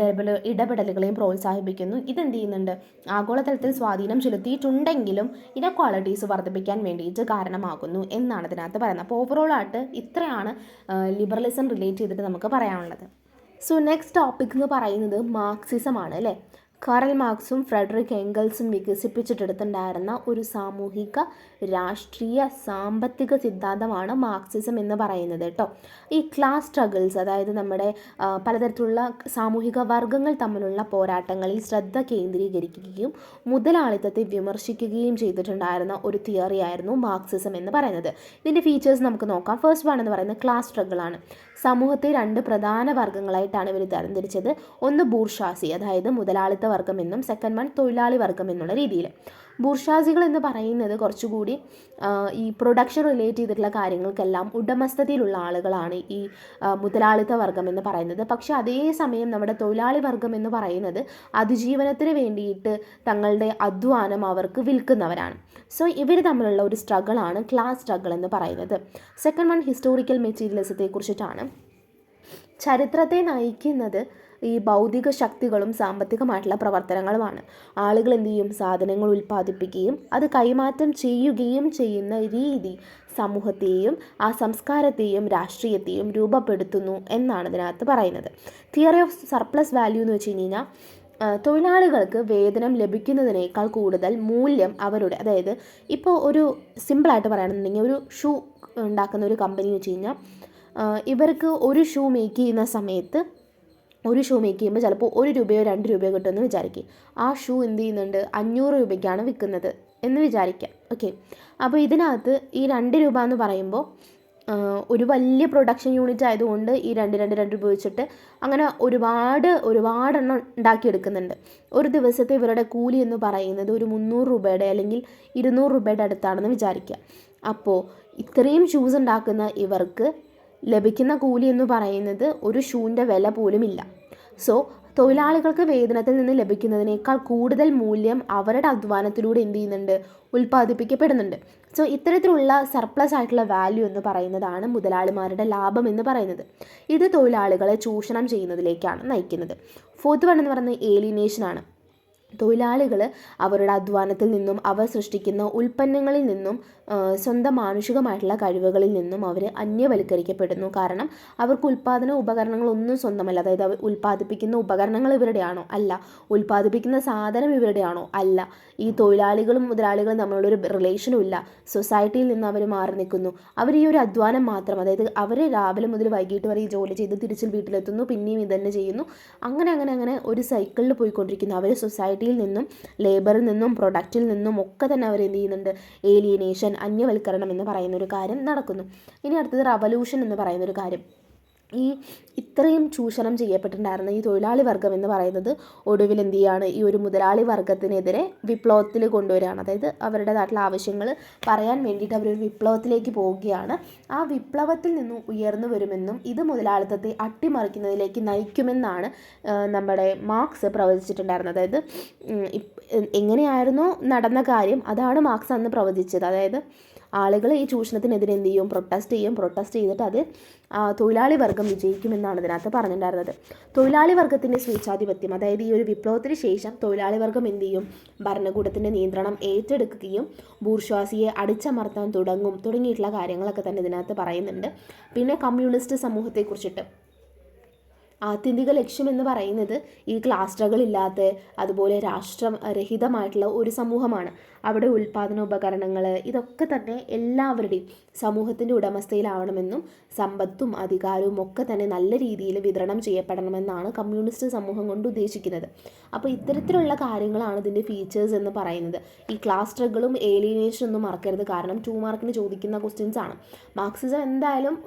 ഇടപെടലുകളെയും പ്രോത്സാഹിപ്പിക്കുന്നു. ഇതെന്ത് ചെയ്യുന്നുണ്ട്, ആഗോളതലത്തിൽ സ്വാധീനം ചെലുത്തിയിട്ടുണ്ടെങ്കിലും ഇനക്വാളിറ്റീസ് വർദ്ധിപ്പിക്കാൻ വേണ്ടിയിട്ട് കാരണമാകുന്നു എന്നാണ് ഇതിനകത്ത് പറയുന്നത്. അപ്പോൾ ഓവറോളായിട്ട് ഇത്രയാണ് ലിബറലിസം റിലേറ്റ് ചെയ്തിട്ട് നമുക്ക് പറയാനുള്ളത്. സോ നെക്സ്റ്റ് ടോപ്പിക് എന്ന് പറയുന്നത് മാർക്സിസമാണ് അല്ലേ. കാറൽ മാർക്സും ഫ്രെഡറിക് എംഗൽസും വികസിപ്പിച്ചെടുത്തിട്ടുണ്ടായിരുന്ന ഒരു സാമൂഹിക രാഷ്ട്രീയ സാമ്പത്തിക സിദ്ധാന്തമാണ് മാർക്സിസം എന്ന് പറയുന്നത് കേട്ടോ. ഈ ക്ലാസ് സ്ട്രഗിൾസ്, അതായത് നമ്മുടെ പലതരത്തിലുള്ള സാമൂഹിക വർഗ്ഗങ്ങൾ തമ്മിലുള്ള പോരാട്ടങ്ങളിൽ ശ്രദ്ധ കേന്ദ്രീകരിക്കുകയും മുതലാളിത്തത്തെ വിമർശിക്കുകയും ചെയ്തിട്ടുണ്ടായിരുന്ന ഒരു തിയറിയായിരുന്നു മാർക്സിസം എന്ന് പറയുന്നത്. ഇതിൻ്റെ ഫീച്ചേഴ്സ് നമുക്ക് നോക്കാം. ഫസ്റ്റ് വൺ എന്ന് പറയുന്നത് ക്ലാസ് സ്ട്രഗിളാണ്. സമൂഹത്തെ രണ്ട് പ്രധാന വർഗ്ഗങ്ങളായിട്ടാണ് ഇവർ തരംതിരിച്ചത്. ഒന്ന് ബൂർഷാസി, അതായത് മുതലാളിത്ത വർഗ്ഗം എന്നും, സെക്കൻഡ് വൺ തൊഴിലാളി വർഗ്ഗം എന്നുള്ള രീതിയിൽ. ബൂർഷാസികൾ എന്ന് പറയുന്നത് കുറച്ചുകൂടി ഈ പ്രൊഡക്ഷൻ റിലേറ്റ് ചെയ്തിട്ടുള്ള കാര്യങ്ങൾക്കെല്ലാം ഉടമസ്ഥതയിലുള്ള ആളുകളാണ് ഈ മുതലാളിത്ത വർഗ്ഗം എന്ന് പറയുന്നത്. പക്ഷേ അതേസമയം നമ്മുടെ തൊഴിലാളി വർഗ്ഗം എന്ന് പറയുന്നത് അതിജീവനത്തിന് വേണ്ടിയിട്ട് തങ്ങളുടെ അധ്വാനം അവർക്ക് വിൽക്കുന്നവരാണ്. സോ ഇവർ തമ്മിലുള്ള ഒരു സ്ട്രഗിളാണ് ക്ലാസ് സ്ട്രഗിൾ എന്ന് പറയുന്നത്. സെക്കൻഡ് വൺ ഹിസ്റ്റോറിക്കൽ മെറ്റീരിയലിസത്തെ കുറിച്ചിട്ടാണ്. ചരിത്രത്തെ നയിക്കുന്നത് ഈ ഭൗതിക ശക്തികളും സാമ്പത്തികമായിട്ടുള്ള പ്രവർത്തനങ്ങളുമാണ്. ആളുകൾ എന്ത് ചെയ്യും, സാധനങ്ങൾ ഉൽപ്പാദിപ്പിക്കുകയും അത് കൈമാറ്റം ചെയ്യുകയും ചെയ്യുന്ന രീതി സമൂഹത്തെയും ആ സംസ്കാരത്തെയും രാഷ്ട്രീയത്തെയും രൂപപ്പെടുത്തുന്നു എന്നാണ് ഇതിനകത്ത് പറയുന്നത്. തിയറി ഓഫ് സർപ്ലസ് വാല്യൂ എന്ന് വെച്ച് കഴിഞ്ഞാൽ തൊഴിലാളികൾക്ക് വേതനം ലഭിക്കുന്നതിനേക്കാൾ കൂടുതൽ മൂല്യം അവരുടെ, അതായത് ഇപ്പോൾ ഒരു സിമ്പിളായിട്ട് പറയുകയാണെന്നുണ്ടെങ്കിൽ ഒരു ഷൂ ഉണ്ടാക്കുന്ന ഒരു കമ്പനി വെച്ച് കഴിഞ്ഞാൽ ഇവർക്ക് ഒരു ഷൂ മേക്ക് ചെയ്യുന്ന സമയത്ത് ഒരു ഷൂ മേക്ക് ചെയ്യുമ്പോൾ ചിലപ്പോൾ 1 രൂപയോ 2 രൂപയോ കിട്ടുമെന്ന് വിചാരിക്കുക. ആ ഷൂ എന്ത് ചെയ്യുന്നുണ്ട്, 500 രൂപയ്ക്കാണ് വിൽക്കുന്നത് എന്ന് വിചാരിക്കാം. ഓക്കെ, അപ്പോൾ ഇതിനകത്ത് ഈ 2 രൂപ എന്ന് പറയുമ്പോൾ ഒരു വലിയ പ്രൊഡക്ഷൻ യൂണിറ്റ് ആയതുകൊണ്ട് ഈ 2 രൂപ വെച്ചിട്ട് അങ്ങനെ ഒരുപാടെണ്ണം ഉണ്ടാക്കിയെടുക്കുന്നുണ്ട്. ഒരു ദിവസത്തെ ഇവരുടെ കൂലി എന്ന് പറയുന്നത് ഒരു 300 രൂപയുടെ അല്ലെങ്കിൽ 200 രൂപയുടെ അടുത്താണെന്ന് വിചാരിക്കുക. അപ്പോൾ ഇത്രയും ഷൂസ് ഉണ്ടാക്കുന്ന ഇവർക്ക് ലഭിക്കുന്ന കൂലി എന്ന് പറയുന്നത് ഒരു ഷൂവിൻ്റെ വില പോലും ഇല്ല. സോ തൊഴിലാളികൾക്ക് വേതനത്തിൽ നിന്ന് ലഭിക്കുന്നതിനേക്കാൾ കൂടുതൽ മൂല്യം അവരുടെ അധ്വാനത്തിലൂടെ എന്ത് ചെയ്യുന്നുണ്ട്, ഉൽപ്പാദിപ്പിക്കപ്പെടുന്നുണ്ട്. സോ ഇത്തരത്തിലുള്ള സർപ്ലസ് ആയിട്ടുള്ള വാല്യൂ എന്ന് പറയുന്നതാണ് മുതലാളിമാരുടെ ലാഭം എന്ന് പറയുന്നത്. ഇത് തൊഴിലാളികളെ ചൂഷണം ചെയ്യുന്നതിലേക്കാണ് നയിക്കുന്നത്. ഫോർത്ത് വൺ എന്ന് പറയുന്നത് ഏലിനേഷനാണ്. തൊഴിലാളികൾ അവരുടെ അധ്വാനത്തിൽ നിന്നും അവർ സൃഷ്ടിക്കുന്ന ഉൽപ്പന്നങ്ങളിൽ നിന്നും സ്വന്തം മാനുഷികമായിട്ടുള്ള കഴിവുകളിൽ നിന്നും അവർ അന്യവൽക്കരിക്കപ്പെടുന്നു. കാരണം അവർക്ക് ഉൽപ്പാദന ഉപകരണങ്ങളൊന്നും സ്വന്തമല്ല. അതായത് അവർ ഉൽപ്പാദിപ്പിക്കുന്ന ഉപകരണങ്ങൾ ഇവരുടെയാണോ? അല്ല. ഉൽപ്പാദിപ്പിക്കുന്ന സാധനം ഇവരുടെയാണോ? അല്ല. ഈ തൊഴിലാളികളും മുതലാളികളും തമ്മിലുള്ളൊരു റിലേഷനും ഇല്ല. സൊസൈറ്റിയിൽ നിന്ന് അവർ മാറി നിൽക്കുന്നു. അവർ ഈ ഒരു അധ്വാനം മാത്രം, അതായത് അവർ രാവിലെ മുതൽ വൈകിട്ട് വരെ ഈ ജോലി ചെയ്ത് തിരിച്ച് വീട്ടിലെത്തുന്നു, പിന്നെയും ഇതന്നെ ചെയ്യുന്നു. അങ്ങനെ ഒരു സൈക്കിളിൽ പോയിക്കൊണ്ടിരിക്കുന്നു. അവർ സൊസൈറ്റിയിൽ നിന്നും ലേബറിൽ നിന്നും പ്രൊഡക്റ്റിൽ നിന്നും ഒക്കെ തന്നെ അവർ എന്ത് ചെയ്യുന്നുണ്ട്, ഏലിയനേഷൻ, അന്യവൽക്കരണം എന്ന് പറയുന്നൊരു കാര്യം നടക്കുന്നു. ഇനി അടുത്തത് റവല്യൂഷൻ എന്ന് പറയുന്നൊരു കാര്യം. ഇത്രയും ചൂഷണം ചെയ്യപ്പെട്ടിട്ടുണ്ടായിരുന്ന ഈ തൊഴിലാളി വർഗം എന്ന് പറയുന്നത് ഒടുവിൽ എന്ത് ചെയ്യുകയാണ്, ഈ ഒരു മുതലാളി വർഗത്തിനെതിരെ വിപ്ലവത്തിൽ കൊണ്ടുവരികയാണ്. അതായത് അവരുടേതായിട്ടുള്ള ആവശ്യങ്ങൾ പറയാൻ വേണ്ടിയിട്ട് അവരൊരു വിപ്ലവത്തിലേക്ക് പോവുകയാണ്. ആ വിപ്ലവത്തിൽ നിന്നും ഉയർന്നു വരുമെന്നും ഇത് മുതലാളിത്തത്തെ അട്ടിമറിക്കുന്നതിലേക്ക് നയിക്കുമെന്നാണ് നമ്മുടെ മാർക്സ് പ്രവചിച്ചിട്ടുണ്ടായിരുന്നത്. അതായത് എങ്ങനെയായിരുന്നോ നടന്ന കാര്യം അതാണ് മാർക്സ് അന്ന് പ്രവചിച്ചത്. അതായത് ആളുകൾ ഈ ചൂഷണത്തിനെതിരെ എന്ത് ചെയ്യും, പ്രൊട്ടസ്റ്റ് ചെയ്തിട്ട് അത് തൊഴിലാളി വർഗം വിജയിക്കുമെന്നാണ് ഇതിനകത്ത് പറഞ്ഞിട്ടുണ്ടായിരുന്നത്. തൊഴിലാളി വർഗത്തിൻ്റെ സ്വേച്ഛാധിപത്യം, അതായത് ഈ ഒരു വിപ്ലവത്തിന് ശേഷം തൊഴിലാളി വർഗം എന്ത് ചെയ്യും, ഭരണകൂടത്തിൻ്റെ നിയന്ത്രണം ഏറ്റെടുക്കുകയും ബൂർഷ്വാസിയെ അടിച്ചമർത്താൻ തുടങ്ങിയിട്ടുള്ള കാര്യങ്ങളൊക്കെ തന്നെ ഇതിനകത്ത് പറയുന്നുണ്ട്. പിന്നെ കമ്മ്യൂണിസ്റ്റ് സമൂഹത്തെക്കുറിച്ചിട്ട് ആത്യന്തിക ലക്ഷ്യം എന്ന് പറയുന്നത് ഈ ക്ലാസ് സ്ട്രഗിൾ ഇല്ലാത്ത, അതുപോലെ രാഷ്ട്രരഹിതമായിട്ടുള്ള ഒരു സമൂഹമാണ്. അവിടെ ഉൽപ്പാദന ഉപകരണങ്ങൾ ഇതൊക്കെ തന്നെ എല്ലാവരുടെയും സമൂഹത്തിൻ്റെ ഉടമസ്ഥയിലാവണമെന്നും സമ്പത്തും അധികാരവും ഒക്കെ തന്നെ നല്ല രീതിയിൽ വിതരണം ചെയ്യപ്പെടണമെന്നാണ് കമ്മ്യൂണിസ്റ്റ് സമൂഹം കൊണ്ട് ഉദ്ദേശിക്കുന്നത്. അപ്പോൾ ഇത്തരത്തിലുള്ള കാര്യങ്ങളാണ് ഇതിൻ്റെ ഫീച്ചേഴ്സ് എന്ന് പറയുന്നത്. ഈ ക്ലാസ് സ്ട്രഗിളും ഏലിയനേഷനും ഒന്നും മറക്കരുത്. കാരണം 2 മാർക്കിന് ചോദിക്കുന്ന ക്വസ്റ്റ്യൻസ് ആണ്. മാർക്സിസം എന്തായാലും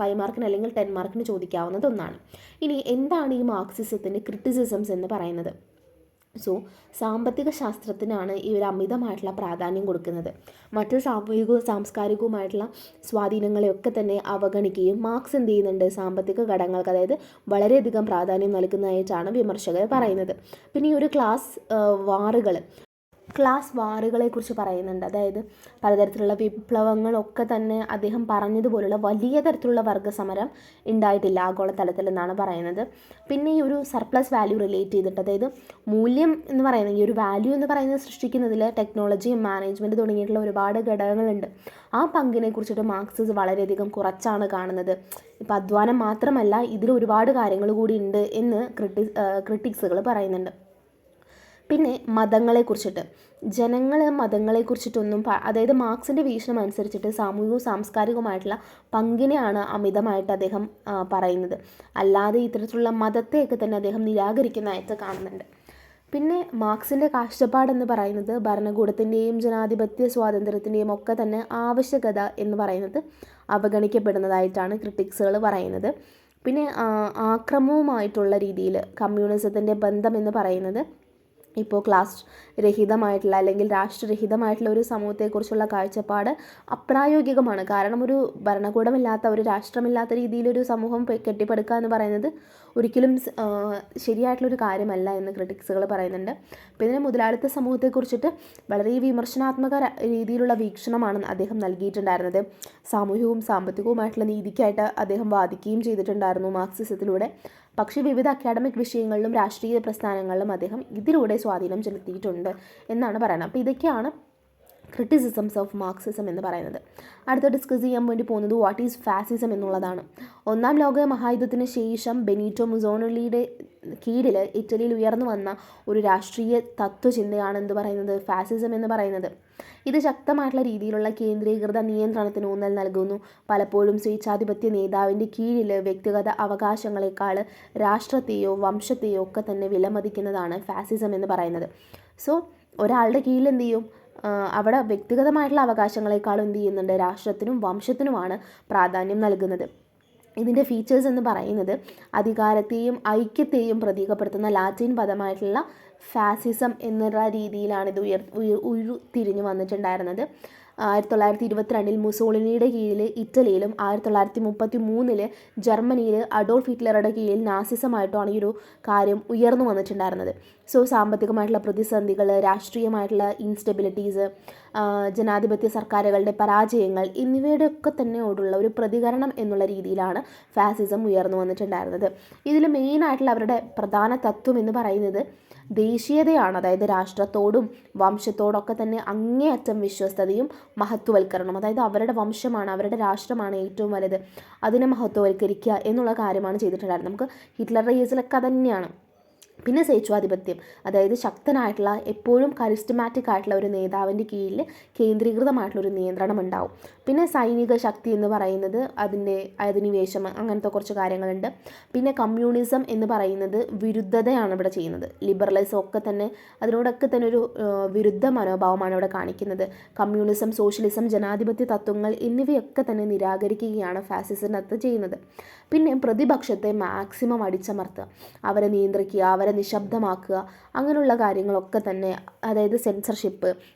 5 മാർക്കിന് അല്ലെങ്കിൽ 10 മാർക്കിന് ചോദിക്കാവുന്നത് ഒന്നാണ്. ഇനി എന്താണ് ഈ മാർക്സിസത്തിൻ്റെ ക്രിറ്റിസിസംസ് എന്ന് പറയുന്നത്? സോ സാമ്പത്തിക ശാസ്ത്രത്തിനാണ് ഈ ഒരു അമിതമായിട്ടുള്ള പ്രാധാന്യം കൊടുക്കുന്നത്. മറ്റ് സാമൂഹികവും സാംസ്കാരികവുമായിട്ടുള്ള സ്വാധീനങ്ങളെയൊക്കെ തന്നെ അവഗണിക്കുകയും മാർക്സ് എന്ത് ചെയ്യുന്നുണ്ട്, സാമ്പത്തിക ഘടകങ്ങൾക്ക് അതായത് വളരെയധികം പ്രാധാന്യം നൽകുന്നതായിട്ടാണ് വിമർശകർ പറയുന്നത്. പിന്നെ ഈ ഒരു ക്ലാസ് വാറുകളെക്കുറിച്ച് പറയുന്നുണ്ട്. അതായത് പലതരത്തിലുള്ള വിപ്ലവങ്ങളൊക്കെ തന്നെ അദ്ദേഹം പറഞ്ഞതുപോലുള്ള വലിയ തരത്തിലുള്ള വർഗ്ഗസമരം ഉണ്ടായിട്ടില്ല ആഗോളതലത്തിൽ എന്നാണ് പറയുന്നത്. പിന്നെ ഈ ഒരു സർപ്ലസ് വാല്യൂ റിലേറ്റ് ചെയ്തിട്ട്, അതായത് മൂല്യം എന്ന് പറയുന്നത്, ഈ ഒരു വാല്യൂ എന്ന് പറയുന്നത് സൃഷ്ടിക്കുന്നതിൽ ടെക്നോളജിയും മാനേജ്മെൻറ്റ് തുടങ്ങിയിട്ടുള്ള ഒരുപാട് ഘടകങ്ങളുണ്ട്. ആ പങ്കിനെ കുറിച്ചിട്ട് മാർക്സ് വളരെയധികം കുറച്ചാണ് കാണുന്നത്. ഇപ്പോൾ അധ്വാനം മാത്രമല്ല, ഇതിൽ ഒരുപാട് കാര്യങ്ങൾ കൂടി ഉണ്ട് എന്ന് ക്രിട്ടിക്സുകൾ പറയുന്നുണ്ട്. പിന്നെ മതങ്ങളെക്കുറിച്ചിട്ട്, ജനങ്ങൾ മതങ്ങളെക്കുറിച്ചിട്ടൊന്നും അതായത് മാർക്സിൻ്റെ വീക്ഷണം അനുസരിച്ചിട്ട് സാമൂഹികവും സാംസ്കാരികവുമായിട്ടുള്ള പങ്കിനെയാണ് അമിതമായിട്ട് അദ്ദേഹം പറയുന്നത്. അല്ലാതെ ഇത്തരത്തിലുള്ള മതത്തെയൊക്കെ തന്നെ അദ്ദേഹം നിരാകരിക്കുന്നതായിട്ട് കാണുന്നുണ്ട്. പിന്നെ മാർക്സിൻ്റെ കാഴ്ചപ്പാടെന്ന് പറയുന്നത് ഭരണകൂടത്തിൻ്റെയും ജനാധിപത്യ സ്വാതന്ത്ര്യത്തിൻ്റെയും ഒക്കെ തന്നെ ആവശ്യകത എന്ന് പറയുന്നത് അവഗണിക്കപ്പെടുന്നതായിട്ടാണ് ക്രിട്ടിക്സുകൾ പറയുന്നത്. പിന്നെ ആക്രമവുമായിട്ടുള്ള രീതിയിൽ കമ്മ്യൂണിസത്തിൻ്റെ ബന്ധം എന്ന് പറയുന്നത് ഇപ്പോൾ ക്ലാസ് രഹിതമായിട്ടുള്ള അല്ലെങ്കിൽ രാഷ്ട്രരഹിതമായിട്ടുള്ള ഒരു സമൂഹത്തെക്കുറിച്ചുള്ള കാഴ്ചപ്പാട് അപ്രായോഗികമാണ്. കാരണം ഒരു ഭരണകൂടമില്ലാത്ത, ഒരു രാഷ്ട്രമില്ലാത്ത രീതിയിലൊരു സമൂഹം കെട്ടിപ്പടുക്കുക എന്ന് പറയുന്നത് ഒരിക്കലും ശരിയായിട്ടുള്ളൊരു കാര്യമല്ല എന്ന് ക്രിട്ടിക്സുകൾ പറയുന്നുണ്ട്. പിന്നെ മുതലാളിത്ത സമൂഹത്തെക്കുറിച്ചിട്ട് വളരെ വിമർശനാത്മക രീതിയിലുള്ള വീക്ഷണമാണ് അദ്ദേഹം നൽകിയിട്ടുണ്ടായിരുന്നത്. സാമൂഹികവും സാമ്പത്തികവുമായിട്ടുള്ള നീതിക്കായിട്ട് അദ്ദേഹം വാദിക്കുകയും ചെയ്തിട്ടുണ്ടായിരുന്നു മാർക്സിസത്തിലൂടെ. പക്ഷേ വിവിധ അക്കാഡമിക് വിഷയങ്ങളിലും രാഷ്ട്രീയ പ്രസ്ഥാനങ്ങളിലും അദ്ദേഹം ഇതിലൂടെ സ്വാധീനം ചെലുത്തിയിട്ടുണ്ട് എന്നാണ് പറയുന്നത്. അപ്പോൾ ഇതൊക്കെയാണ് ക്രിറ്റിസിസംസ് ഓഫ് മാർക്സിസം എന്ന് പറയുന്നത്. അടുത്ത ഡിസ്കസ് ചെയ്യാൻ വേണ്ടി പോകുന്നത് വാട്ട് ഈസ് ഫാസിസം എന്നുള്ളതാണ്. 1-ാം ലോക മഹായുദ്ധത്തിന് ശേഷം ബെനീറ്റോ മുസോളിനിയുടെ കീഴിൽ ഇറ്റലിയിൽ ഉയർന്നു വന്ന ഒരു രാഷ്ട്രീയ തത്വചിന്തയാണ് എന്ത് പറയുന്നത്, ഫാസിസം എന്ന് പറയുന്നത്. ഇത് ശക്തമായിട്ടുള്ള രീതിയിലുള്ള കേന്ദ്രീകൃത നിയന്ത്രണത്തിന് ഊന്നൽ നൽകുന്നു. പലപ്പോഴും സ്വേച്ഛാധിപത്യ നേതാവിൻ്റെ കീഴിൽ വ്യക്തിഗത അവകാശങ്ങളെക്കാൾ രാഷ്ട്രത്തെയോ വംശത്തെയോ ഒക്കെ തന്നെ വിലമതിക്കുന്നതാണ് ഫാസിസം എന്ന് പറയുന്നത്. സോ ഒരാളുടെ കീഴിൽ എന്ത് ചെയ്യും, അവിടെ വ്യക്തിഗതമായിട്ടുള്ള അവകാശങ്ങളെക്കാളും എന്ത് ചെയ്യുന്നുണ്ട്, രാഷ്ട്രത്തിനും വംശത്തിനുമാണ് പ്രാധാന്യം നൽകുന്നത്. ഇതിൻ്റെ ഫീച്ചേഴ്സ് എന്ന് പറയുന്നത് അധികാരത്തെയും ഐക്യത്തെയും പ്രതീകപ്പെടുത്തുന്ന ലാറ്റിൻ പദമായിട്ടുള്ള ഫാസിസം എന്നുള്ള രീതിയിലാണ് ഇത് ഉരുത്തിരിഞ്ഞു വന്നിട്ടുണ്ടായിരുന്നത്. 1922 മുസോളിനിയുടെ കീഴിൽ ഇറ്റലിയിലും 1933 ജർമ്മനിയിൽ അഡോൾഫ് ഹിറ്റ്ലറുടെ കീഴിൽ നാസിസമായിട്ടാണ് ഈ ഒരു കാര്യം ഉയർന്നു വന്നിട്ടുണ്ടായിരുന്നത്. സോ സാമ്പത്തികമായിട്ടുള്ള പ്രതിസന്ധികൾ, രാഷ്ട്രീയമായിട്ടുള്ള ഇൻസ്റ്റെബിലിറ്റീസ്, ജനാധിപത്യ സർക്കാരുകളുടെ പരാജയങ്ങൾ എന്നിവയുടെ ഒക്കെ തന്നെയോടുള്ള ഒരു പ്രതികരണം എന്നുള്ള രീതിയിലാണ് ഫാസിസം ഉയർന്നു വന്നിട്ടുണ്ടായിരുന്നത്. ഇതിൽ മെയിനായിട്ടുള്ള അവരുടെ പ്രധാന തത്വം എന്ന് പറയുന്നത് ദേശീയതയാണ്. അതായത് രാഷ്ട്രത്തോടും വംശത്തോടൊക്കെ തന്നെ അങ്ങേയറ്റം വിശ്വസ്തതയും മഹത്വവൽക്കരണം. അതായത് അവരുടെ വംശമാണ്, അവരുടെ രാഷ്ട്രമാണ് ഏറ്റവും വലുത്, അതിനെ മഹത്വവൽക്കരിക്കുക എന്നുള്ള കാര്യമാണ് ചെയ്തിട്ടുണ്ടായിരുന്നത്. നമുക്ക് ഹിറ്റ്ലറുടെ കേസിലൊക്കെ തന്നെയാണ്. പിന്നെ സ്വേച്ഛാധിപത്യം, അതായത് ശക്തനായിട്ടുള്ള എപ്പോഴും കരിസ്റ്റമാറ്റിക് ആയിട്ടുള്ള ഒരു നേതാവിൻ്റെ കീഴിൽ കേന്ദ്രീകൃതമായിട്ടുള്ള ഒരു നിയന്ത്രണം ഉണ്ടാവും. പിന്നെ സൈനിക ശക്തി എന്ന് പറയുന്നത് അതിൻ്റെ അധിനിവേശം, അങ്ങനത്തെ കുറച്ച് കാര്യങ്ങളുണ്ട്. പിന്നെ കമ്മ്യൂണിസം എന്ന് പറയുന്നത് വിരുദ്ധതയാണ് ഇവിടെ ചെയ്യുന്നത്. ലിബറലിസം ഒക്കെ തന്നെ അതിനോടൊക്കെ തന്നെ ഒരു വിരുദ്ധ മനോഭാവമാണ് ഇവിടെ കാണിക്കുന്നത്. കമ്മ്യൂണിസം, സോഷ്യലിസം, ജനാധിപത്യ തത്വങ്ങൾ എന്നിവയൊക്കെ തന്നെ നിരാകരിക്കുകയാണ് ഫാസിസത്തിനകത്ത് ചെയ്യുന്നത്. പിന്നെ പ്രതിപക്ഷത്തെ മാക്സിമം അടിച്ചമർത്തുക, അവരെ നിയന്ത്രിക്കുക, അവരെ നിശബ്ദമാക്കുക, അങ്ങനെയുള്ള കാര്യങ്ങളൊക്കെ തന്നെ, അതായത് സെൻസർഷിപ്പ്,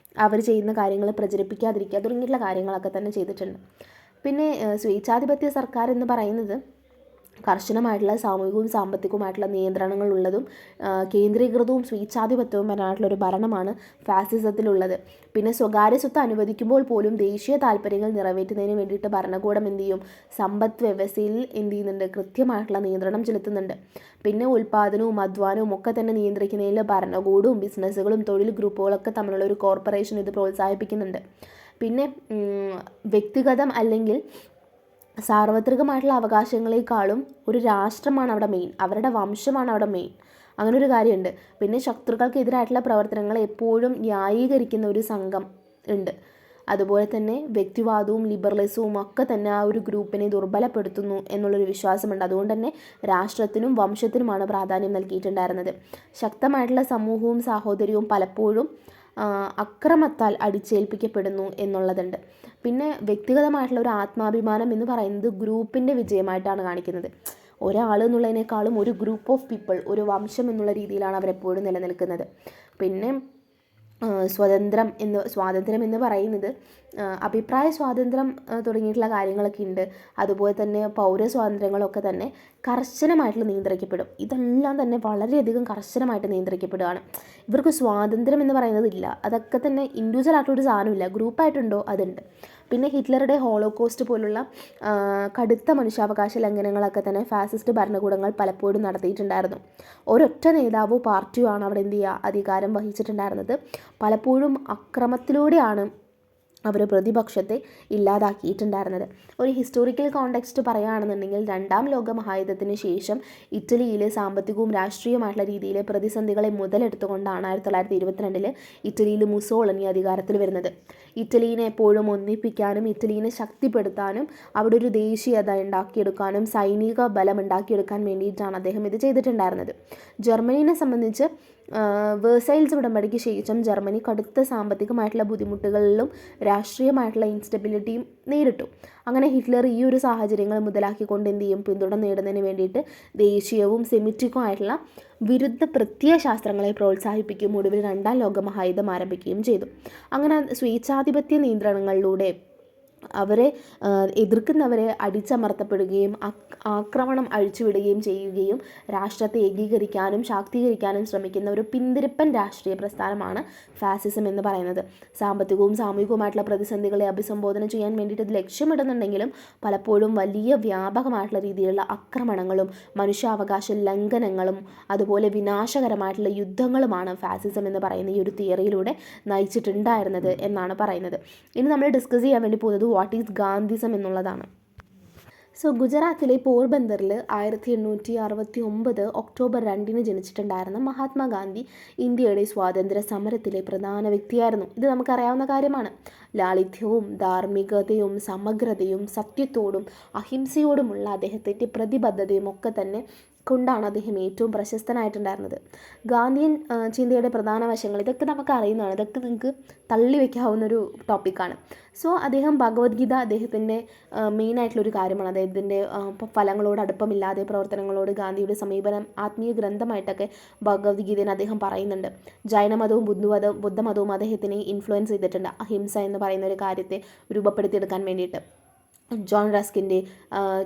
അവർ ചെയ്യുന്ന കാര്യങ്ങൾ പ്രചരിപ്പിക്കാതിരിക്കുക തുടങ്ങിയിട്ടുള്ള കാര്യങ്ങളൊക്കെ തന്നെ ചെയ്തിട്ടുണ്ട്. പിന്നെ സ്വേച്ഛാധിപത്യ സർക്കാർ എന്ന് പറയുന്നത് കർശനമായിട്ടുള്ള സാമൂഹികവും സാമ്പത്തികവുമായിട്ടുള്ള നിയന്ത്രണങ്ങളുള്ളതും കേന്ദ്രീകൃതവും സ്വേച്ഛാധിപത്യവുമായിട്ടുള്ളൊരു ഭരണമാണ് ഫാസിസത്തിലുള്ളത്. പിന്നെ സ്വകാര്യ സ്വത്ത് അനുവദിക്കുമ്പോൾ പോലും ദേശീയ താല്പര്യങ്ങൾ നിറവേറ്റുന്നതിന് വേണ്ടിയിട്ട് ഭരണകൂടം എന്ത് ചെയ്യും, സമ്പദ് വ്യവസ്ഥയിൽ എന്ത് ചെയ്യുന്നുണ്ട്, കൃത്യമായിട്ടുള്ള നിയന്ത്രണം ചെലുത്തുന്നുണ്ട്. പിന്നെ ഉൽപ്പാദനവും അധ്വാനവും ഒക്കെ തന്നെ നിയന്ത്രിക്കുന്നതിൽ ഭരണകൂടവും ബിസിനസ്സുകളും തൊഴിൽ ഗ്രൂപ്പുകളൊക്കെ തമ്മിലുള്ള ഒരു കോർപ്പറേഷൻ ഇത് പ്രോത്സാഹിപ്പിക്കുന്നുണ്ട്. പിന്നെ വ്യക്തിഗതം അല്ലെങ്കിൽ സാർവത്രികമായിട്ടുള്ള അവകാശങ്ങളെക്കാളും ഒരു രാഷ്ട്രമാണ് അവിടെ മെയിൻ, അവരുടെ വംശമാണ് അവിടെ മെയിൻ, അങ്ങനെ ഒരു കാര്യമുണ്ട്. പിന്നെ ശത്രുക്കൾക്കെതിരായിട്ടുള്ള പ്രവർത്തനങ്ങളെ എപ്പോഴും ന്യായീകരിക്കുന്ന ഒരു സംഘം ഉണ്ട്. അതുപോലെ തന്നെ വ്യക്തിവാദവും ലിബറലിസവും ഒക്കെ തന്നെ ആ ഒരു ഗ്രൂപ്പിനെ ദുർബലപ്പെടുത്തുന്നു എന്നുള്ളൊരു വിശ്വാസമുണ്ട്. അതുകൊണ്ട് തന്നെ രാഷ്ട്രത്തിനും വംശത്തിനുമാണ് പ്രാധാന്യം നൽകിയിട്ടുണ്ടായിരുന്നത്. ശക്തമായിട്ടുള്ള സമൂഹവും സാഹോദര്യവും പലപ്പോഴും അക്രമത്താൽ അടിച്ചേൽപ്പിക്കപ്പെടുന്നു എന്നുള്ളതുണ്ട്. പിന്നെ വ്യക്തിഗതമായിട്ടുള്ള ഒരു ആത്മാഭിമാനം എന്ന് പറയുന്നത് ഗ്രൂപ്പിൻ്റെ വിജയമായിട്ടാണ് കാണിക്കുന്നത്. ഒരാൾ എന്നുള്ളതിനേക്കാളും ഒരു ഗ്രൂപ്പ് ഓഫ് പീപ്പിൾ, ഒരു വംശം എന്നുള്ള രീതിയിലാണ് അവരെപ്പോഴും നിലനിൽക്കുന്നത്. പിന്നെ സ്വാതന്ത്ര്യം എന്ന് പറയുന്നത് അഭിപ്രായ സ്വാതന്ത്ര്യം തുടങ്ങിയിട്ടുള്ള കാര്യങ്ങളൊക്കെ ഉണ്ട്. അതുപോലെ തന്നെ പൗരസ്വാതന്ത്ര്യങ്ങളൊക്കെ തന്നെ കർശനമായിട്ട് നിയന്ത്രിക്കപ്പെടും. ഇതെല്ലാം തന്നെ വളരെയധികം കർശനമായിട്ട് നിയന്ത്രിക്കപ്പെടുകയാണ്. ഇവർക്ക് സ്വാതന്ത്ര്യം എന്ന് പറയുന്നത് ഇല്ല. അതൊക്കെ തന്നെ ഇൻഡിവിജ്വൽ ആയിട്ടൊരു സാധനമില്ല, ഗ്രൂപ്പായിട്ടുണ്ടോ അതുണ്ട്. പിന്നെ ഹിറ്റ്ലറുടെ ഹോളോകോസ്റ്റ് പോലുള്ള കടുത്ത മനുഷ്യാവകാശ ലംഘനങ്ങളൊക്കെ തന്നെ ഫാസിസ്റ്റ് ഭരണകൂടങ്ങൾ പലപ്പോഴും നടത്തിയിട്ടുണ്ടായിരുന്നു. ഒരൊറ്റ നേതാവോ പാർട്ടിയോ ആണ് അവിടെ എന്ത് ചെയ്യുക, അധികാരം വഹിച്ചിട്ടുണ്ടായിരുന്നത്. പലപ്പോഴും അക്രമത്തിലൂടെയാണ് അവർ പ്രതിപക്ഷത്തെ ഇല്ലാതാക്കിയിട്ടുണ്ടായിരുന്നത്. ഒരു ഹിസ്റ്റോറിക്കൽ കോണ്ടെക്സ്റ്റ് പറയുകയാണെന്നുണ്ടെങ്കിൽ 2ാം ലോക മഹായുദ്ധത്തിന് ശേഷം ഇറ്റലിയിലെ സാമ്പത്തികവും രാഷ്ട്രീയമായിട്ടുള്ള രീതിയിൽ പ്രതിസന്ധികളെ മുതലെടുത്തുകൊണ്ടാണ് 1922 ഇറ്റലിയിൽ മുസോളിനി അധികാരത്തിൽ വരുന്നത്. ഇറ്റലീനെ എപ്പോഴും ഒന്നിപ്പിക്കാനും ഇറ്റലീനെ ശക്തിപ്പെടുത്താനും അവിടെ ഒരു ദേശീയത ഉണ്ടാക്കിയെടുക്കാനും സൈനിക ബലം ഉണ്ടാക്കിയെടുക്കാൻ വേണ്ടിയിട്ടാണ് അദ്ദേഹം ഇത് ചെയ്തിട്ടുണ്ടായിരുന്നത്. ജർമ്മനീനെ സംബന്ധിച്ച് വേഴ്സൈൽസ് ഉടമ്പടിക്ക് ശേഷം ജർമ്മനി കടുത്ത സാമ്പത്തികമായിട്ടുള്ള ബുദ്ധിമുട്ടുകളിലും രാഷ്ട്രീയമായിട്ടുള്ള ഇൻസ്റ്റെബിലിറ്റിയും നേരിട്ടു. അങ്ങനെ ഹിറ്റ്ലർ ഈ ഒരു സാഹചര്യങ്ങൾ മുതലാക്കിക്കൊണ്ട് എന്ത് ചെയ്യും, പിന്തുണ നേടുന്നതിന് വേണ്ടിയിട്ട് ദേശീയവും സെമിറ്റിക്കും ആയിട്ടുള്ള വിരുദ്ധ പ്രത്യയശാസ്ത്രങ്ങളെ പ്രോത്സാഹിപ്പിക്കുകയും ഒടുവിൽ 2ാം ലോക മഹായുദ്ധം ആരംഭിക്കുകയും ചെയ്തു. അങ്ങനെ സ്വേച്ഛാധിപത്യ നിയന്ത്രണങ്ങളിലൂടെ അവരെ എതിർക്കുന്നവരെ അടിച്ചമർത്തപ്പെടുകയും ആക്രമണം അഴിച്ചുവിടുകയും ചെയ്യുകയും രാഷ്ട്രത്തെ ഏകീകരിക്കാനും ശാക്തീകരിക്കാനും ശ്രമിക്കുന്ന ഒരു പിന്തിരിപ്പൻ രാഷ്ട്രീയ പ്രസ്ഥാനമാണ് ഫാസിസം എന്ന് പറയുന്നത്. സാമ്പത്തികവും സാമൂഹികവുമായിട്ടുള്ള പ്രതിസന്ധികളെ അഭിസംബോധന ചെയ്യാൻ വേണ്ടിയിട്ട് ഇത് ലക്ഷ്യമിടുന്നുണ്ടെങ്കിലും പലപ്പോഴും വലിയ വ്യാപകമായിട്ടുള്ള രീതിയിലുള്ള ആക്രമണങ്ങളും മനുഷ്യാവകാശ ലംഘനങ്ങളും അതുപോലെ വിനാശകരമായിട്ടുള്ള യുദ്ധങ്ങളുമാണ് ഫാസിസം എന്ന് പറയുന്ന ഈ ഒരു തിയറിയിലൂടെ നയിച്ചിട്ടുണ്ടായിരുന്നത് എന്നാണ് പറയുന്നത്. ഇനി നമ്മൾ ഡിസ്കസ് ചെയ്യാൻ വേണ്ടി പോകുന്നത് വാട്ട് ഈസ് ഗാന്ധിസം എന്നുള്ളതാണ്. ഗുജറാത്തിലെ പോർബന്ദറിൽ 1869 ഒക്ടോബർ 2 ജനിച്ചിട്ടുണ്ടായിരുന്ന മഹാത്മാഗാന്ധി ഇന്ത്യയുടെ സ്വാതന്ത്ര്യ സമരത്തിലെ പ്രധാന വ്യക്തിയായിരുന്നു. ഇത് നമുക്കറിയാവുന്ന കാര്യമാണ്. ലാളിത്യവും ധാർമ്മികതയും സമഗ്രതയും സത്യത്തോടും അഹിംസയോടുമുള്ള അദ്ദേഹത്തിൻ്റെ പ്രതിബദ്ധതയും ഒക്കെ തന്നെ കൊണ്ടാണ് അദ്ദേഹം ഏറ്റവും പ്രശസ്തനായിട്ടുണ്ടായിരുന്നത്. ഗാന്ധിയൻ ചിന്തയുടെ പ്രധാന വശങ്ങൾ ഇതൊക്കെ നമുക്ക് അറിയുന്നതാണ്, ഇതൊക്കെ നിങ്ങൾക്ക് തള്ളി വയ്ക്കാവുന്ന ഒരു ടോപ്പിക്കാണ്. സോ അദ്ദേഹം ഭഗവത്ഗീത അദ്ദേഹത്തിൻ്റെ മെയിനായിട്ടുള്ളൊരു കാര്യമാണ്. അദ്ദേഹത്തിൻ്റെ ഫലങ്ങളോട് അടുപ്പമില്ലാതെ പ്രവർത്തനങ്ങളോട് ഗാന്ധിയുടെ സമീപനം ആത്മീയ ഗ്രന്ഥമായിട്ടൊക്കെ ഭഗവത്ഗീതയിൽ അദ്ദേഹം പറയുന്നുണ്ട്. ജൈനമതവും ബുദ്ധമതവും അദ്ദേഹത്തിനെ ഇൻഫ്ലുവൻസ് ചെയ്തിട്ടുണ്ട് അഹിംസ എന്ന് പറയുന്ന ഒരു കാര്യത്തെ രൂപപ്പെടുത്തിയെടുക്കാൻ വേണ്ടിയിട്ട്. ജോൺ റസ്കിൻ്റെ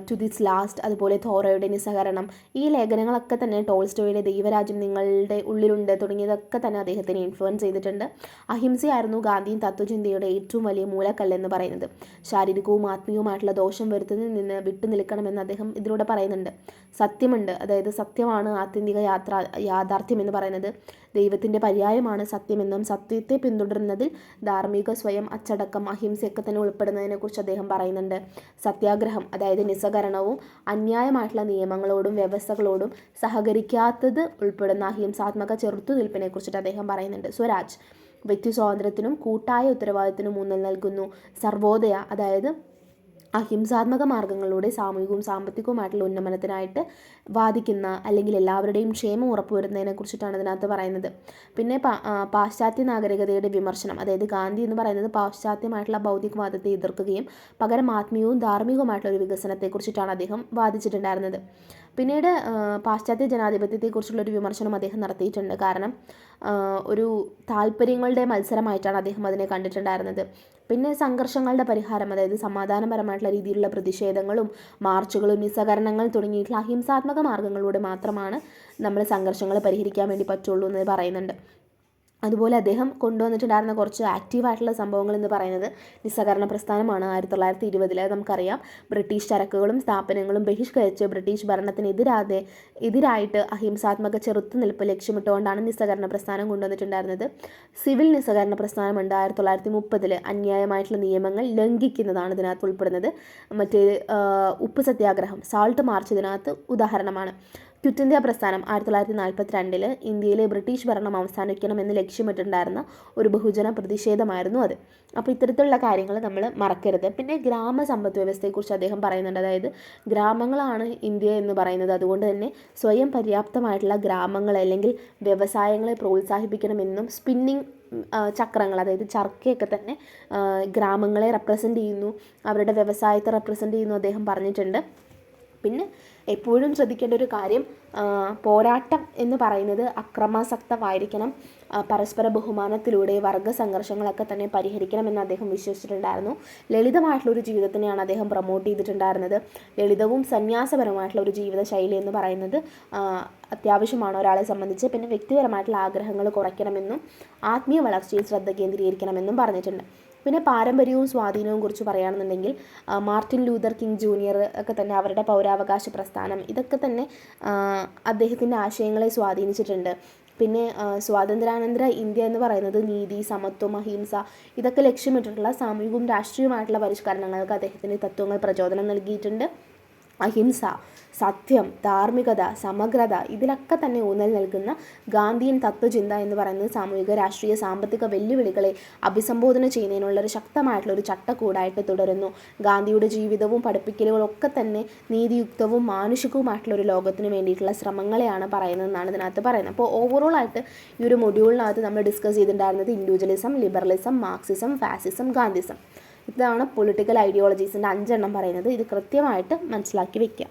ടു ദിസ് ലാസ്റ്റ്, അതുപോലെ തോറോയുടെ നിസ്സഹകരണം, ഈ ലേഖനങ്ങളൊക്കെ തന്നെ ടോൾസ്റ്റോയുടെ ദൈവരാജ്യം നിങ്ങളുടെ ഉള്ളിലുണ്ട് തുടങ്ങിയതൊക്കെ തന്നെ അദ്ദേഹത്തിനെ ഇൻഫ്ലുവൻസ് ചെയ്തിട്ടുണ്ട്. അഹിംസയായിരുന്നു ഗാന്ധിയൻ തത്വചിന്തയുടെ ഏറ്റവും വലിയ മൂലക്കല്ലെന്ന് പറയുന്നത്. ശാരീരികവും ആത്മീയവുമായിട്ടുള്ള ദോഷം വരുത്തുന്നതിൽ നിന്ന് വിട്ടു നിൽക്കണമെന്ന് അദ്ദേഹം ഇതിലൂടെ പറയുന്നുണ്ട്. സത്യമുണ്ട്, അതായത് സത്യമാണ് ആത്യന്തിക യാഥാർത്ഥ്യം എന്ന് പറയുന്നത്. ദൈവത്തിൻ്റെ പര്യായമാണ് സത്യമെന്നും സത്യത്തെ പിന്തുടരുന്നതിൽ ധാർമ്മിക സ്വയം അച്ചടക്കം അഹിംസയൊക്കെ തന്നെ ഉൾപ്പെടുന്നതിനെക്കുറിച്ച് അദ്ദേഹം പറയുന്നുണ്ട്. സത്യാഗ്രഹം, അതായത് നിസ്സഹകരണവും അന്യായമായിട്ടുള്ള നിയമങ്ങളോടും വ്യവസ്ഥകളോടും സഹകരിക്കാത്തത് ഉൾപ്പെടുന്ന അഹിംസാത്മക ചെറുത്തുനിൽപ്പിനെ കുറിച്ചിട്ട് അദ്ദേഹം പറയുന്നുണ്ട്. സ്വരാജ്, വ്യക്തി സ്വാതന്ത്ര്യത്തിനും കൂട്ടായ ഉത്തരവാദിത്തത്തിനും ഊന്നൽ നൽകുന്നു. സർവോദയ, അതായത് അഹിംസാത്മക മാർഗങ്ങളിലൂടെ സാമൂഹികവും സാമ്പത്തികവുമായിട്ടുള്ള ഉന്നമനത്തിനായിട്ട് വാദിക്കുന്ന, അല്ലെങ്കിൽ എല്ലാവരുടെയും ക്ഷേമം ഉറപ്പുവരുന്നതിനെ കുറിച്ചിട്ടാണ് ഇതിനകത്ത് പറയുന്നത്. പിന്നെ പാശ്ചാത്യ നാഗരികതയുടെ വിമർശനം, അതായത് ഗാന്ധി എന്ന് പറയുന്നത് പാശ്ചാത്യമായിട്ടുള്ള ഭൗതികവാദത്തെ എതിർക്കുകയും പകരം ആത്മീയവും ധാർമ്മികവുമായിട്ടുള്ള ഒരു വികസനത്തെക്കുറിച്ചിട്ടാണ് അദ്ദേഹം വാദിച്ചിട്ടുണ്ടായിരുന്നത്. പിന്നീട് പാശ്ചാത്യ ജനാധിപത്യത്തെക്കുറിച്ചുള്ളൊരു വിമർശനം അദ്ദേഹം നടത്തിയിട്ടുണ്ട്. കാരണം ഒരു താല്പര്യങ്ങളുടെ മത്സരമായിട്ടാണ് അദ്ദേഹം അതിനെ കണ്ടിട്ടുണ്ടായിരുന്നത്. പിന്നെ സംഘർഷങ്ങളുടെ പരിഹാരം, അതായത് സമാധാനപരമായിട്ടുള്ള രീതിയിലുള്ള പ്രതിഷേധങ്ങളും മാർച്ചുകളും നിസ്സഹകരണങ്ങൾ തുടങ്ങിയിട്ടുള്ള അഹിംസാത്മക മാർഗ്ഗങ്ങളിലൂടെ മാത്രമാണ് നമ്മൾ സംഘർഷങ്ങൾ പരിഹരിക്കാൻ വേണ്ടി പറ്റുള്ളൂ എന്ന് പറയുന്നുണ്ട്. അതുപോലെ അദ്ദേഹം കൊണ്ടുവന്നിട്ടുണ്ടായിരുന്ന കുറച്ച് ആക്റ്റീവായിട്ടുള്ള സംഭവങ്ങൾ എന്ന് പറയുന്നത് നിസ്സഹകരണ പ്രസ്ഥാനമാണ്. 1920 നമുക്കറിയാം, ബ്രിട്ടീഷ് ചരക്കുകളും സ്ഥാപനങ്ങളും ബഹിഷ്കരിച്ച് ബ്രിട്ടീഷ് ഭരണത്തിനെതിരായിട്ട് അഹിംസാത്മക ചെറുത്തുനിൽപ്പ് ലക്ഷ്യമിട്ടുകൊണ്ടാണ് നിസ്സഹകരണ പ്രസ്ഥാനം കൊണ്ടുവന്നിട്ടുണ്ടായിരുന്നത്. സിവിൽ നിസ്സഹകരണ പ്രസ്ഥാനമുണ്ട് 1930 അന്യായമായിട്ടുള്ള നിയമങ്ങൾ ലംഘിക്കുന്നതാണ് ഇതിനകത്ത് ഉൾപ്പെടുന്നത്. മറ്റേ ഉപ്പ് സത്യാഗ്രഹം, സാൾട്ട് മാർച്ച് ഇതിനകത്ത് ഉദാഹരണമാണ്. ക്വിറ്റ് ഇന്ത്യ പ്രസ്ഥാനം 1942 ഇന്ത്യയിലെ ബ്രിട്ടീഷ് ഭരണം അവസാനിക്കണമെന്ന് ലക്ഷ്യമിട്ടുണ്ടായിരുന്ന ഒരു ബഹുജന പ്രതിഷേധമായിരുന്നു അത്. അപ്പോൾ ഇത്തരത്തിലുള്ള കാര്യങ്ങൾ നമ്മൾ മറക്കരുത്. പിന്നെ ഗ്രാമസമ്പദ് വ്യവസ്ഥയെക്കുറിച്ച് അദ്ദേഹം പറയുന്നുണ്ട്. അതായത് ഗ്രാമങ്ങളാണ് ഇന്ത്യ എന്ന് പറയുന്നത്, അതുകൊണ്ട് തന്നെ സ്വയം പര്യാപ്തമായിട്ടുള്ള ഗ്രാമങ്ങൾ അല്ലെങ്കിൽ വ്യവസായങ്ങളെ പ്രോത്സാഹിപ്പിക്കണമെന്നും സ്പിന്നിങ് ചക്രങ്ങൾ, അതായത് ചർക്കയൊക്കെ തന്നെ ഗ്രാമങ്ങളെ റെപ്രസെൻ്റ് ചെയ്യുന്നു, അവരുടെ വ്യവസായത്തെ റെപ്രസെൻ്റ് ചെയ്യുന്നു അദ്ദേഹം പറഞ്ഞിട്ടുണ്ട്. പിന്നെ എപ്പോഴും ശ്രദ്ധിക്കേണ്ട ഒരു കാര്യം, പോരാട്ടം എന്ന് പറയുന്നത് അക്രമാസക്തമായിരിക്കണം, പരസ്പര ബഹുമാനത്തിലൂടെ വർഗ്ഗ സംഘർഷങ്ങളൊക്കെ തന്നെ പരിഹരിക്കണമെന്ന് അദ്ദേഹം വിശ്വസിച്ചിട്ടുണ്ടായിരുന്നു. ലളിതമായിട്ടുള്ളൊരു ജീവിതത്തിനെയാണ് അദ്ദേഹം പ്രൊമോട്ട് ചെയ്തിട്ടുണ്ടായിരുന്നത്. ലളിതവും സന്യാസപരമായിട്ടുള്ള ഒരു ജീവിത ശൈലി എന്ന് പറയുന്നത് അത്യാവശ്യമാണ് ഒരാളെ സംബന്ധിച്ച്. പിന്നെ വ്യക്തിപരമായിട്ടുള്ള ആഗ്രഹങ്ങൾ കുറയ്ക്കണമെന്നും ആത്മീയ വളർച്ചയിൽ ശ്രദ്ധ കേന്ദ്രീകരിക്കണമെന്നും പറഞ്ഞിട്ടുണ്ട്. പിന്നെ പാരമ്പര്യവും സ്വാധീനവും കുറിച്ച് പറയുകയാണെന്നുണ്ടെങ്കിൽ മാർട്ടിൻ ലൂതർ കിങ് ജൂനിയർ ഒക്കെ തന്നെ അവരുടെ പൗരാവകാശ പ്രസ്ഥാനം ഇതൊക്കെ തന്നെ അദ്ദേഹത്തിൻ്റെ ആശയങ്ങളെ സ്വാധീനിച്ചിട്ടുണ്ട്. പിന്നെ സ്വാതന്ത്ര്യാനന്തര ഇന്ത്യ എന്ന് പറയുന്നത് നീതി, സമത്വം, അഹിംസ ഇതൊക്കെ ലക്ഷ്യമിട്ടിട്ടുള്ള സാമൂഹികവും രാഷ്ട്രീയവുമായിട്ടുള്ള പരിഷ്കരണങ്ങൾക്ക് അദ്ദേഹത്തിൻ്റെ തത്വങ്ങൾ പ്രചോദനം നൽകിയിട്ടുണ്ട്. അഹിംസ, സത്യം, ധാർമ്മികത, സമഗ്രത ഇതിലൊക്കെ തന്നെ ഊന്നൽ നൽകുന്ന ഗാന്ധിയൻ തത്വചിന്ത എന്ന് പറയുന്നത് സാമൂഹിക, രാഷ്ട്രീയ, സാമ്പത്തിക വെല്ലുവിളികളെ അഭിസംബോധന ചെയ്യുന്നതിനുള്ളൊരു ശക്തമായിട്ടുള്ളൊരു ചട്ടക്കൂടായിട്ട് തുടരുന്നു. ഗാന്ധിയുടെ ജീവിതവും പഠിപ്പിക്കലുകളും ഒക്കെ തന്നെ നീതിയുക്തവും മാനുഷികവുമായിട്ടുള്ളൊരു ലോകത്തിന് വേണ്ടിയിട്ടുള്ള ശ്രമങ്ങളെയാണ് പറയുന്നതെന്നാണ് ഇതിനകത്ത് പറയുന്നത്. അപ്പോൾ ഓവറോളായിട്ട് ഈ ഒരു മൊഡ്യൂളിനകത്ത് നമ്മൾ ഡിസ്കസ് ചെയ്തിട്ടുണ്ടായിരുന്നത് ഇൻഡിവിജ്വലിസം, ലിബറലിസം, മാർക്സിസം, ഫാസിസം, ഗാന്ധിസം. ഇതാണ് പൊളിറ്റിക്കൽ ഐഡിയോളജീസിൻ്റെ 5 പറയുന്നത്. ഇത് കൃത്യമായിട്ട് മനസ്സിലാക്കി വയ്ക്കുക.